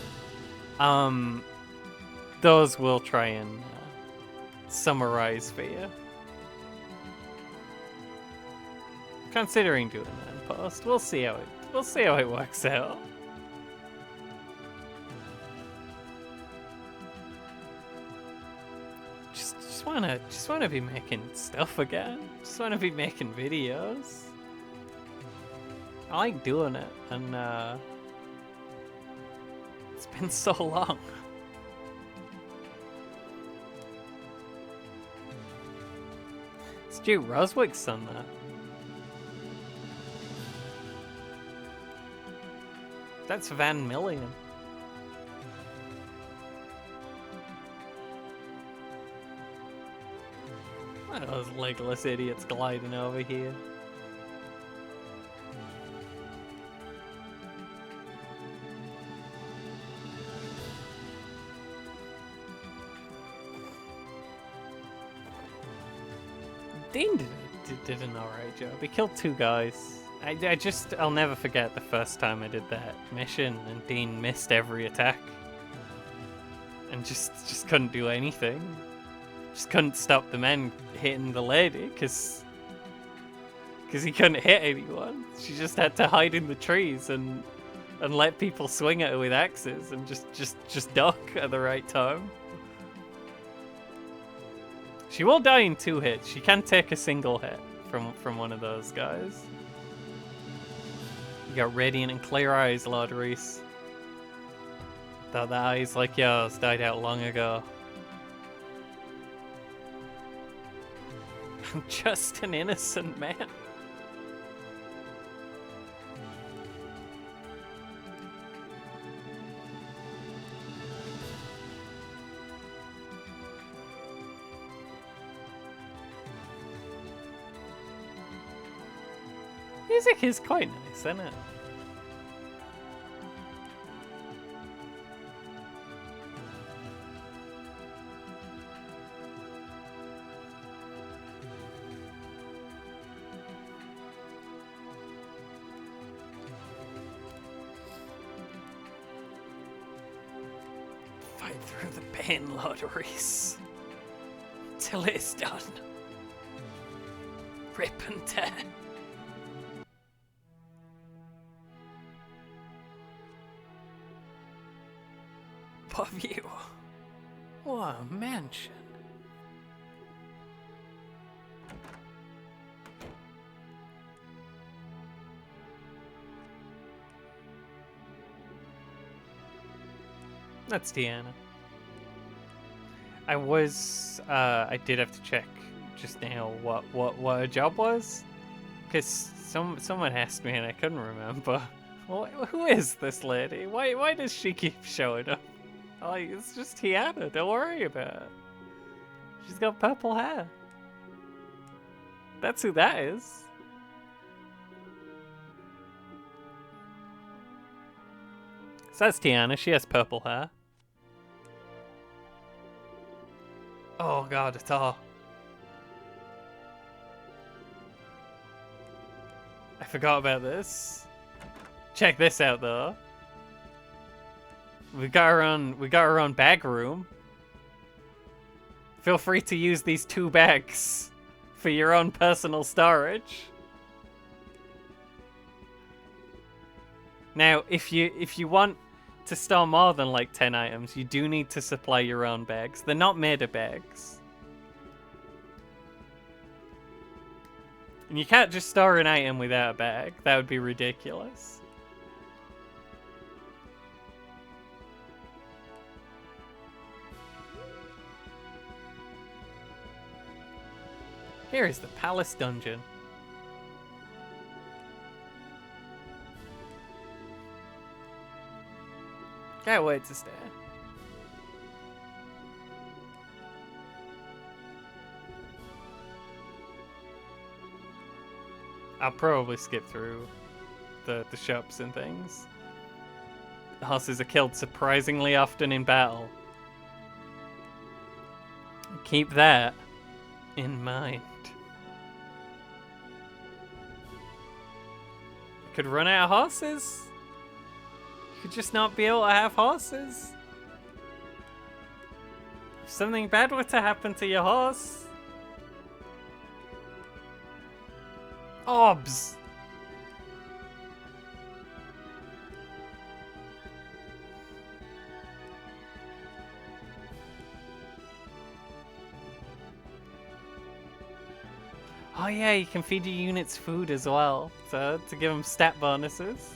Those we'll try and summarize for you. Considering doing that in post, we'll see how it works out. Just wanna be making stuff again. Just wanna be making videos. I like doing it, and it's been so long. It's Duke Roswick's son, that. That's Van Million. One of those legless idiots gliding over here. Dean did an alright job. He killed 2 guys. I'll never forget the first time I did that mission and Dean missed every attack. And just couldn't do anything. Just couldn't stop the men hitting the lady because he couldn't hit anyone. She just had to hide in the trees and let people swing at her with axes and just duck at the right time. She will die in 2 hits. She can take a single hit from one of those guys. You got radiant and clear eyes, Lord Reese. Thought the eyes like yours died out long ago. I'm just an innocent man. Music is quite nice, isn't it? Fight through the pain, Lord Reese, till it is done. Rip and tear. What view? What a mansion. That's Deanna. I did have to check just now what her job was, because someone asked me and I couldn't remember. Who is this lady? Why does she keep showing up? Like, it's just Tiana. Don't worry about it. She's got purple hair. That's who that is. So that's Tiana. She has purple hair. Oh god, it's all. I forgot about this. Check this out though. We got our own bag room. Feel free to use these 2 bags for your own personal storage. Now, if you want to store more than like 10 items, you do need to supply your own bags. They're not made of bags. And you can't just store an item without a bag. That would be ridiculous. Here is the palace dungeon. Can't wait to stay. I'll probably skip through the shops and things. Horses are killed surprisingly often in battle. Keep that in mind. Could run out of horses. You could just not be able to have horses. If something bad were to happen to your horse. Obs. Oh yeah, you can feed your units food as well, so to give them stat bonuses.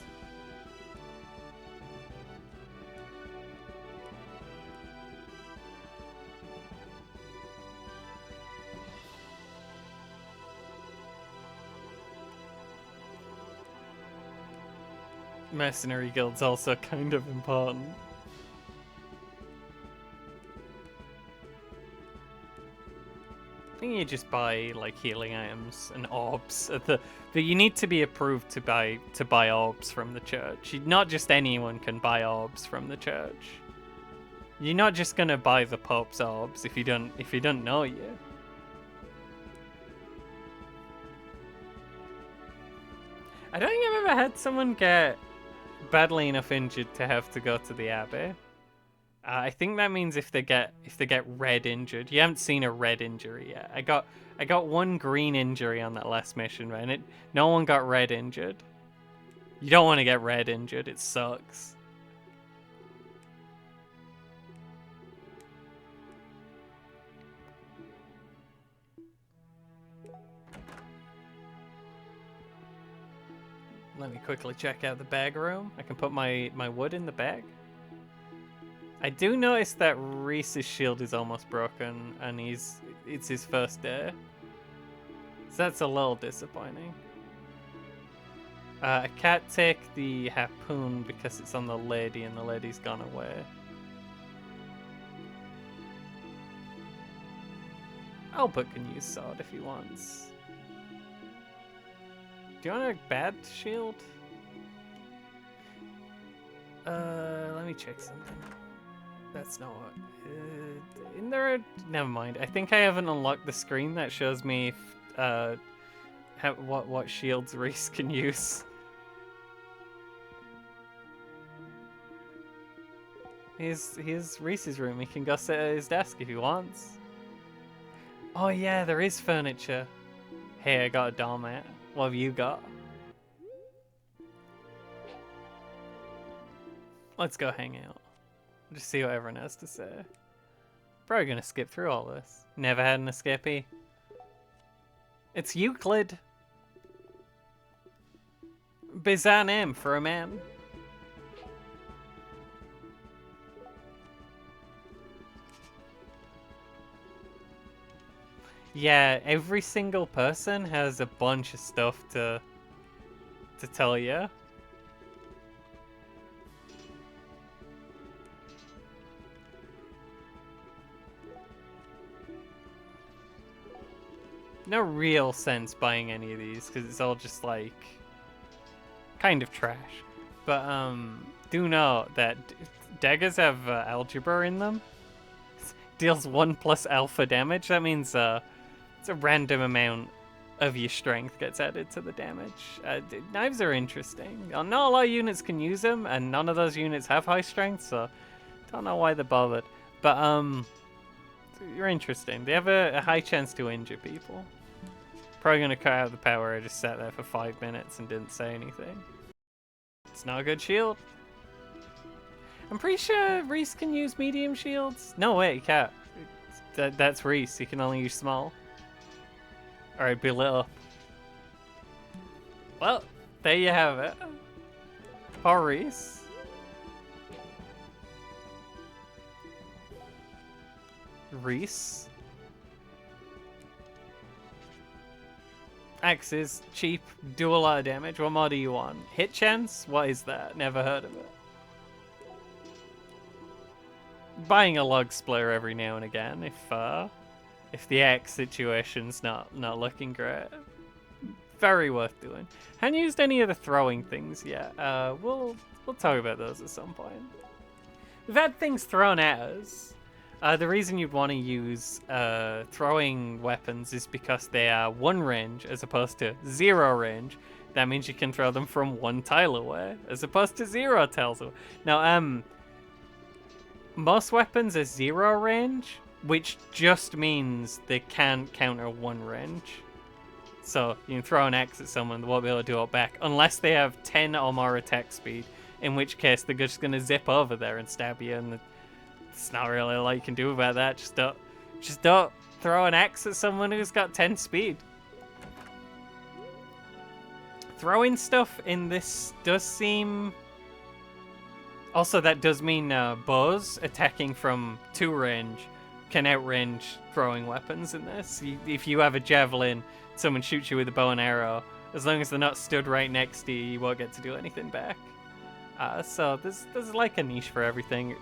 Mercenary guild's also kind of important. I think you just buy like healing items and orbs at but you need to be approved to buy orbs from the church. Not just anyone can buy orbs from the church. You're not just gonna buy the Pope's orbs if you don't know yet. I don't think I've ever had someone get badly enough injured to have to go to the abbey. I think that means if they get red injured. You haven't seen a red injury yet. I got one green injury on that last mission, right? No one got red injured. You don't want to get red injured. It sucks. Let me quickly check out the bag room. I can put my wood in the bag. I do notice that Reese's shield is almost broken, and it's his first day. So that's a little disappointing. I can't take the harpoon because it's on the lady, and the lady's gone away. Albert can use sword if he wants. Do you want a bad shield? Let me check something. That's not what... in there... Never mind. I think I haven't unlocked the screen that shows me if, what shields Reese can use. Here's Reese's room. He can go sit at his desk if he wants. Oh yeah, there is furniture. Hey, I got a doormat. What have you got? Let's go hang out. Just see what everyone has to say. Probably gonna skip through all this. Never had an escapee. It's Euclid. Bizarre name for a man. Yeah, every single person has a bunch of stuff to tell you. No real sense buying any of these because it's all just like kind of trash. But do know that daggers have algebra in them. Deals 1+ alpha damage. That means it's a random amount of your strength gets added to the damage. Knives are interesting. Not a lot of units can use them, and none of those units have high strength, so don't know why they're bothered. But you're interesting. They have a high chance to injure people. Probably gonna cut out the power. I just sat there for 5 minutes and didn't say anything. It's not a good shield. I'm pretty sure Reese can use medium shields. No, wait, he can't. That's Reese. He can only use small. Alright, be lit up. Well, there you have it. Poor Reese. Reese. Axes, cheap, do a lot of damage. What mod do you want? Hit chance? What is that? Never heard of it. Buying a log splitter every now and again if the X situation's not looking great. Very worth doing. Haven't used any of the throwing things yet. We'll talk about those at some point. We've had things thrown at us. The reason you'd want to use throwing weapons is because they are 1 range as opposed to 0 range. That means you can throw them from 1 tile away as opposed to 0 tiles away. Now, most weapons are 0 range, which just means they can't counter 1 range. So you can throw an axe at someone, they won't be able to do it back unless they have 10 or more attack speed, in which case they're just going to zip over there and stab you, and it's not really a lot you can do about that. Just don't throw an axe at someone who's got 10 speed. Throwing stuff in this does seem... Also, that does mean bows attacking from 2 range can outrange throwing weapons in this. If you have a javelin, someone shoots you with a bow and arrow, as long as they're not stood right next to you, you won't get to do anything back. So there's like a niche for everything.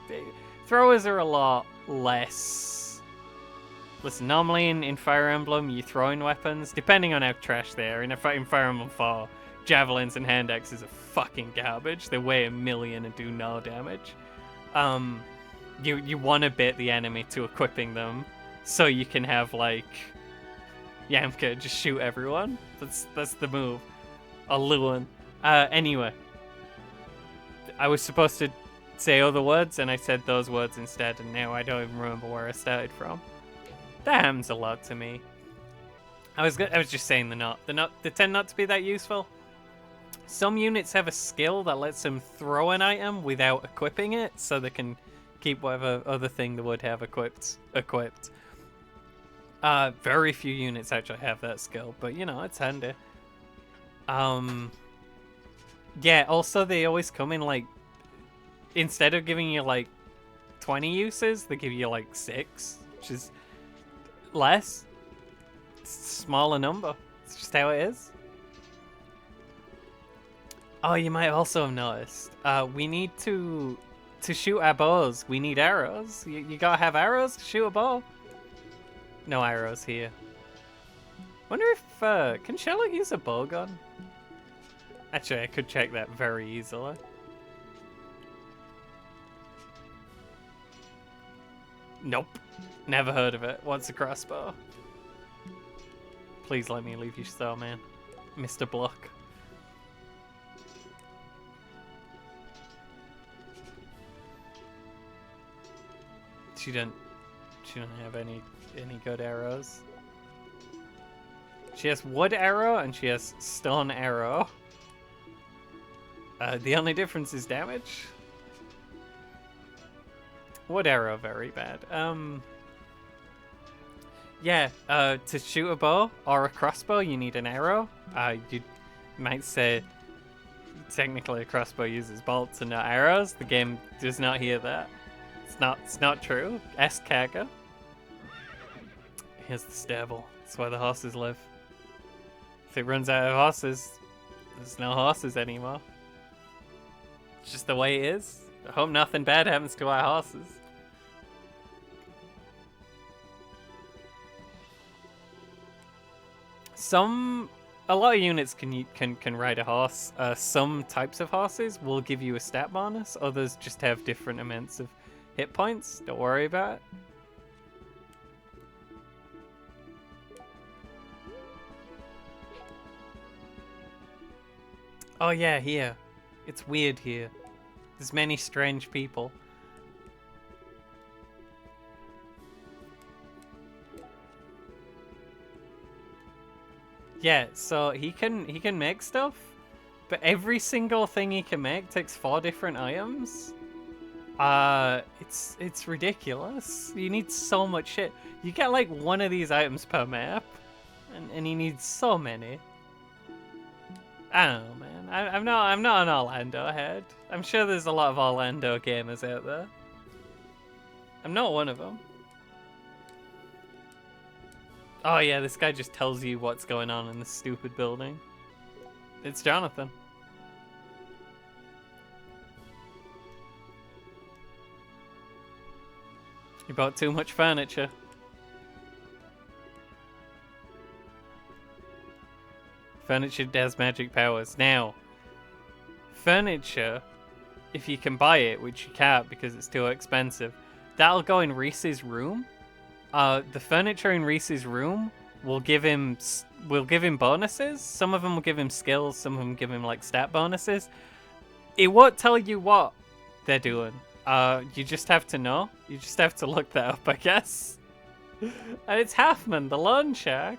Throwers are a lot less... Listen, normally in Fire Emblem, you're throwing weapons, depending on how trash they are. In Fire Emblem 4, javelins and hand axes are fucking garbage. They weigh 1,000,000 and do no damage. You want to bait the enemy to equipping them, so you can have like Yamka just shoot everyone. That's the move. Or Luan. Anyway, I was supposed to say other words, and I said those words instead, and now I don't even remember where I started from. That happens a lot to me. I was just saying they tend not to be that useful. Some units have a skill that lets them throw an item without equipping it, so they can keep whatever other thing they would have equipped. Very few units actually have that skill, but you know, it's handy. Yeah, also they always come in like, instead of giving you like 20 uses, they give you like 6, which is less. It's a smaller number. It's just how it is. Oh, you might also have noticed, we need to shoot our bows, we need arrows. You gotta have arrows to shoot a bow. No arrows here. Wonder if, can Sherlock use a bow gun? Actually, I could check that very easily. Nope. Never heard of it. What's a crossbow? Please let me leave you so, man. Mr. Block. She don't have any good arrows. She has wood arrow and she has stone arrow. The only difference is damage. Wood arrow, very bad. Yeah, to shoot a bow or a crossbow, you need an arrow. You might say technically a crossbow uses bolts and not arrows. The game does not hear that. It's not true. Ask Saga. Here's the stable. That's where the horses live. If it runs out of horses, there's no horses anymore. It's just the way it is. I hope nothing bad happens to our horses. A lot of units can ride a horse. Some types of horses will give you a stat bonus. Others just have different amounts of hit points. Don't worry about it. Oh yeah, here. It's weird here. There's many strange people. Yeah, so he can make stuff, but every single thing he can make takes 4 different items. It's ridiculous. You need so much shit. You get like 1 of these items per map, and you need so many. I don't know, man. I'm not an Orlando head. I'm sure there's a lot of Orlando gamers out there. I'm not one of them. Oh yeah, this guy just tells you what's going on in this stupid building. It's Jonathan. You bought too much furniture. Furniture has magic powers. Now, furniture, if you can buy it, which you can't because it's too expensive, that'll go in Reese's room. The furniture in Reese's room will give him bonuses. Some of them will give him skills. Some of them give him like stat bonuses. It won't tell you what they're doing. You just have to know. You just have to look that up, I guess. And it's Halfman, the loan shark.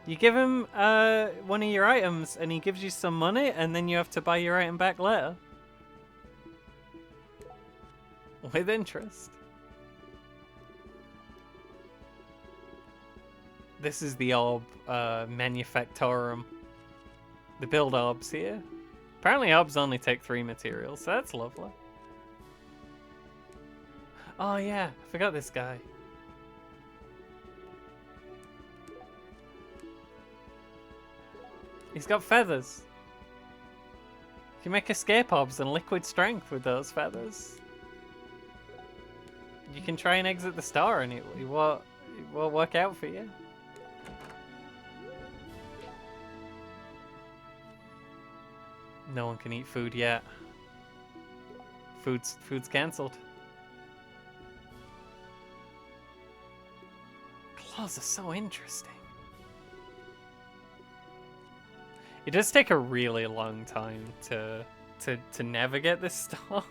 You give him one of your items, and he gives you some money, and then you have to buy your item back later. With interest. This is the orb manufactorum. The build orbs here. Apparently orbs only take 3 materials, so that's lovely. Oh yeah, I forgot this guy. He's got feathers. You can make escape orbs and liquid strength with those feathers. You can try and exit the store and it won't work out for you. No one can eat food yet. Food's cancelled. Claws are so interesting. It does take a really long time to navigate this store.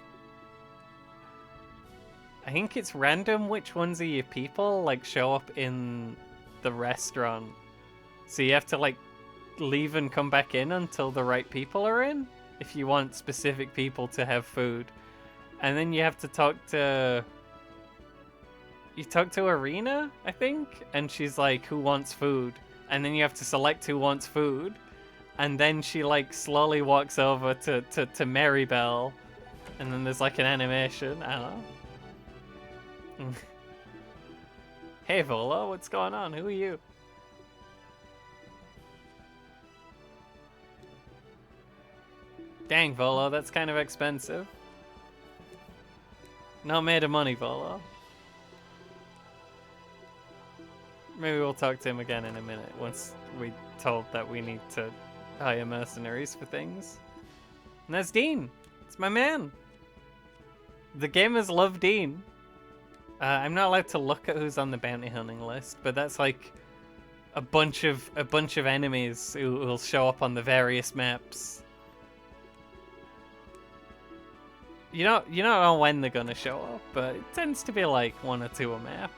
I think it's random which ones of your people like show up in the restaurant. So you have to like leave and come back in until the right people are in if you want specific people to have food. And then you have to talk to Arena, I think, and she's like, who wants food? And then you have to select who wants food. And then she like slowly walks over to Maribel, and then there's like an animation. I don't know. Hey Volo, what's going on? Who are you? Dang Volo, that's kind of expensive. Not made of money, Volo. Maybe we'll talk to him again in a minute once we told that we need to hire mercenaries for things. And that's Dean. It's my man. The gamers love Dean. I'm not allowed to look at who's on the bounty hunting list, but that's like a bunch of enemies who will show up on the various maps. You don't know when they're gonna show up, but it tends to be like 1 or 2 a map.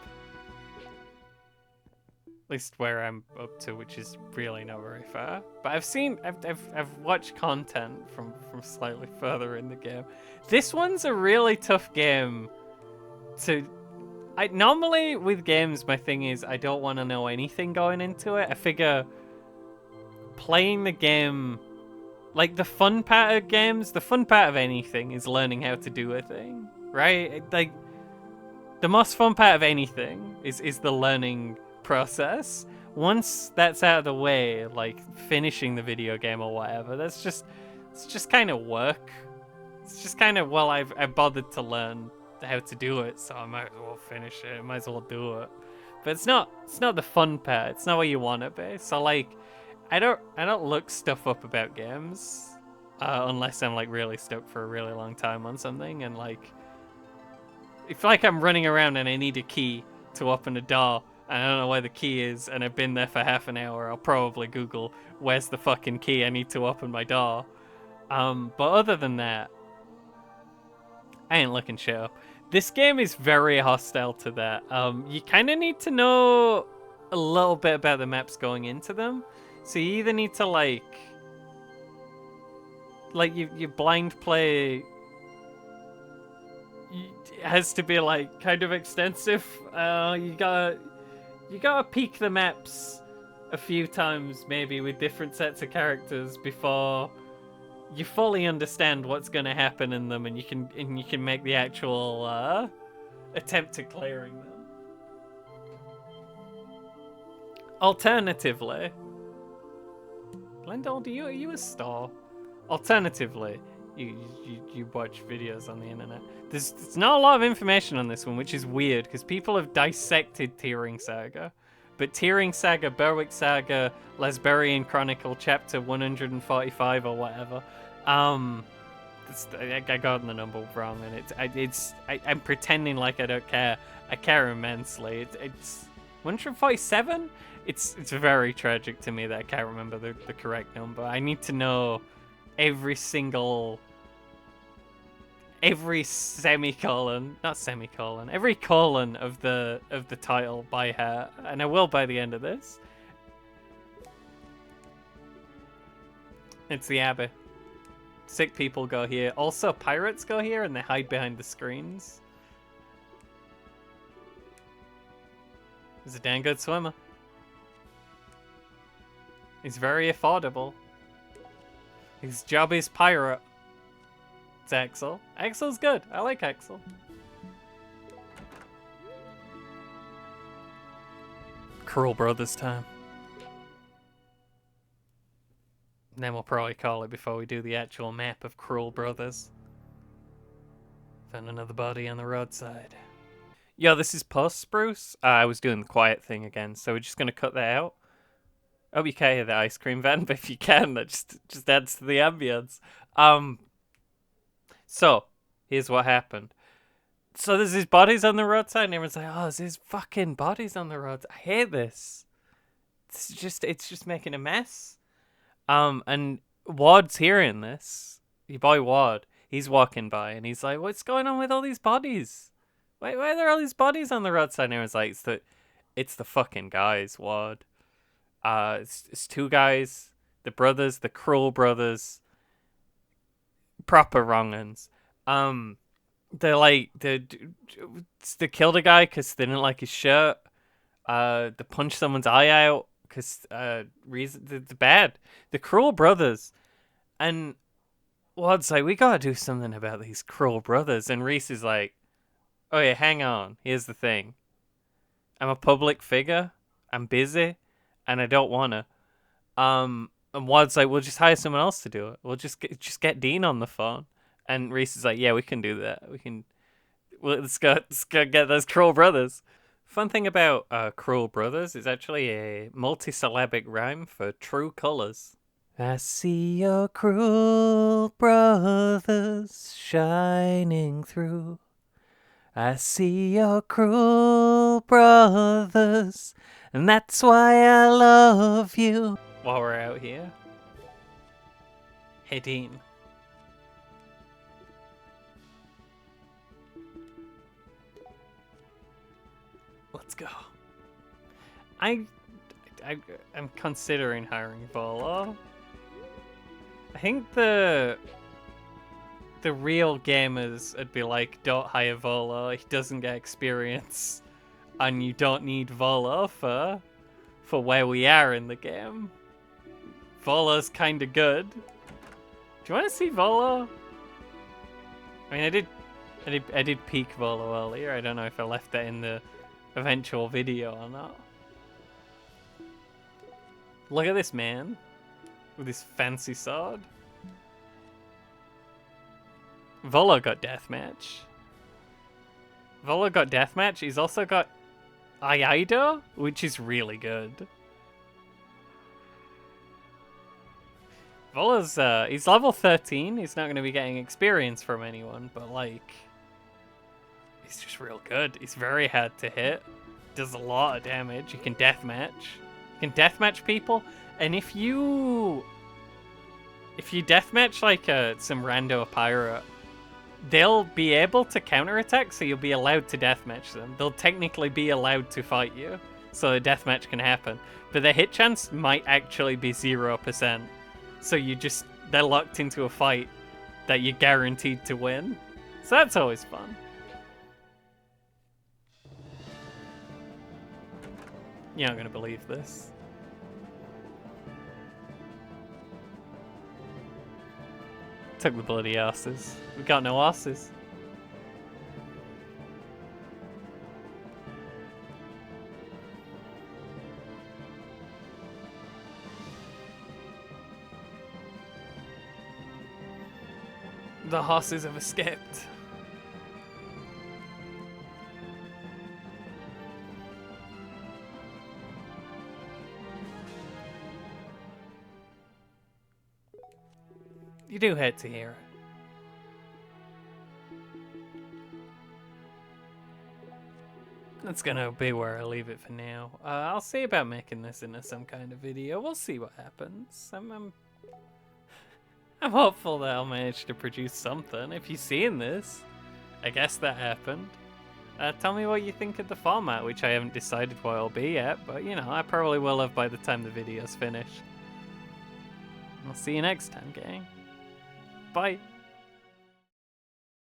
At least where I'm up to, which is really not very far. But I've watched content from slightly further in the game. This one's a really tough game to. Normally with games, my thing is I don't want to know anything going into it. I figure playing the game, like the fun part of games, the fun part of anything is learning how to do a thing, right? Like the most fun part of anything is the learning process. Once that's out of the way, like finishing the video game or whatever, it's just kind of work. It's just kind of, well, I've bothered to learn how to do it, so I might as well finish it. I might as well do it. But it's not the fun part. It's not what you want it to be. So like, I don't look stuff up about games unless I'm like really stuck for a really long time on something, and like if like I'm running around and I need a key to open a door and I don't know where the key is and I've been there for half an hour, I'll probably Google where's the fucking key I need to open my door. But other than that, I ain't looking shit up. This game is very hostile to that. You kind of need to know a little bit about the maps going into them. So you either need to like you blind play has to be like kind of extensive. You gotta peek the maps a few times maybe with different sets of characters before you fully understand what's gonna happen in them, and you can make the actual attempt at clearing them. Alternatively, Glendale, are you a star? Alternatively, you watch videos on the internet. There's not a lot of information on this one, which is weird because people have dissected TearRing Saga. But TearRing Saga, Berwick Saga, Lazberia Chronicle, chapter 145 or whatever. I got the number wrong, and I'm pretending like I don't care. I care immensely. It's 147. It's very tragic to me that I can't remember the correct number. I need to know every semicolon, not semicolon, every colon of the title by heart, and I will by the end of this. It's the Abbey. Sick people go here. Also, pirates go here, and they hide behind the screens. He's a damn good swimmer. He's very affordable. His job is pirate. It's Axel. Axel's good. I like Axel. Cruel Brothers time. And then we'll probably call it before we do the actual map of Cruel Brothers. Found another body on the roadside. Yo, this is post Spruce. I was doing the quiet thing again, so we're just gonna cut that out. Oh, you can't hear the ice cream van, but if you can, that just adds to the ambience. So, here's what happened. So there's these bodies on the roadside, and everyone's like, oh, there's these fucking bodies on the road. I hate this. It's just making a mess. And Ward's hearing this. Your boy Ward, he's walking by, and he's like, what's going on with all these bodies? Why are there all these bodies on the roadside? And everyone's like, it's the fucking guys, Ward. It's two guys, the brothers, the Cruel Brothers, proper wrong'uns. They killed a guy because they didn't like his shirt. They punched someone's eye out because they're bad. The Cruel Brothers, and Ward's like, we gotta do something about these Cruel Brothers. And Reese is like, oh yeah, hang on. Here's the thing. I'm a public figure. I'm busy. And I don't wanna. And Ward's like, we'll just hire someone else to do it. We'll just get Dean on the phone. And Reese is like, yeah, we can do that. Let's go get those Cruel Brothers. Fun thing about Cruel Brothers is actually a multisyllabic rhyme for true colors. I see your cruel brothers shining through. I see your cruel brothers, and that's why I love you. While we're out here, hey Dean. Let's go. I'm considering hiring Volo. I think the real gamers would be like, don't hire Volo, he doesn't get experience. And you don't need Volo for where we are in the game. Volo's kinda good. Do you wanna see Volo? I mean, I did peek Volo earlier. I don't know if I left that in the eventual video or not. Look at this man with his fancy sword. Volo got deathmatch. Volo got deathmatch. He's also got Aido, which is really good. Volo's, he's level 13. He's not going to be getting experience from anyone, but, like, he's just real good. He's very hard to hit. Does a lot of damage. You can deathmatch. You can deathmatch people, and if you deathmatch, like, some rando pirate, they'll be able to counterattack, so you'll be allowed to deathmatch them. They'll technically be allowed to fight you, so a deathmatch can happen. But the hit chance might actually be 0%. So they're locked into a fight that you're guaranteed to win. So that's always fun. You're not gonna believe this. Took the bloody asses. We got no asses. The horses have escaped. You do hate to hear it. That's gonna be where I leave it for now. I'll see about making this into some kind of video. We'll see what happens. I'm hopeful that I'll manage to produce something. If you've seen this, I guess that happened. Tell me what you think of the format, which I haven't decided what it'll be yet, but you know, I probably will have by the time the video's finished. I'll see you next time, gang. Bye.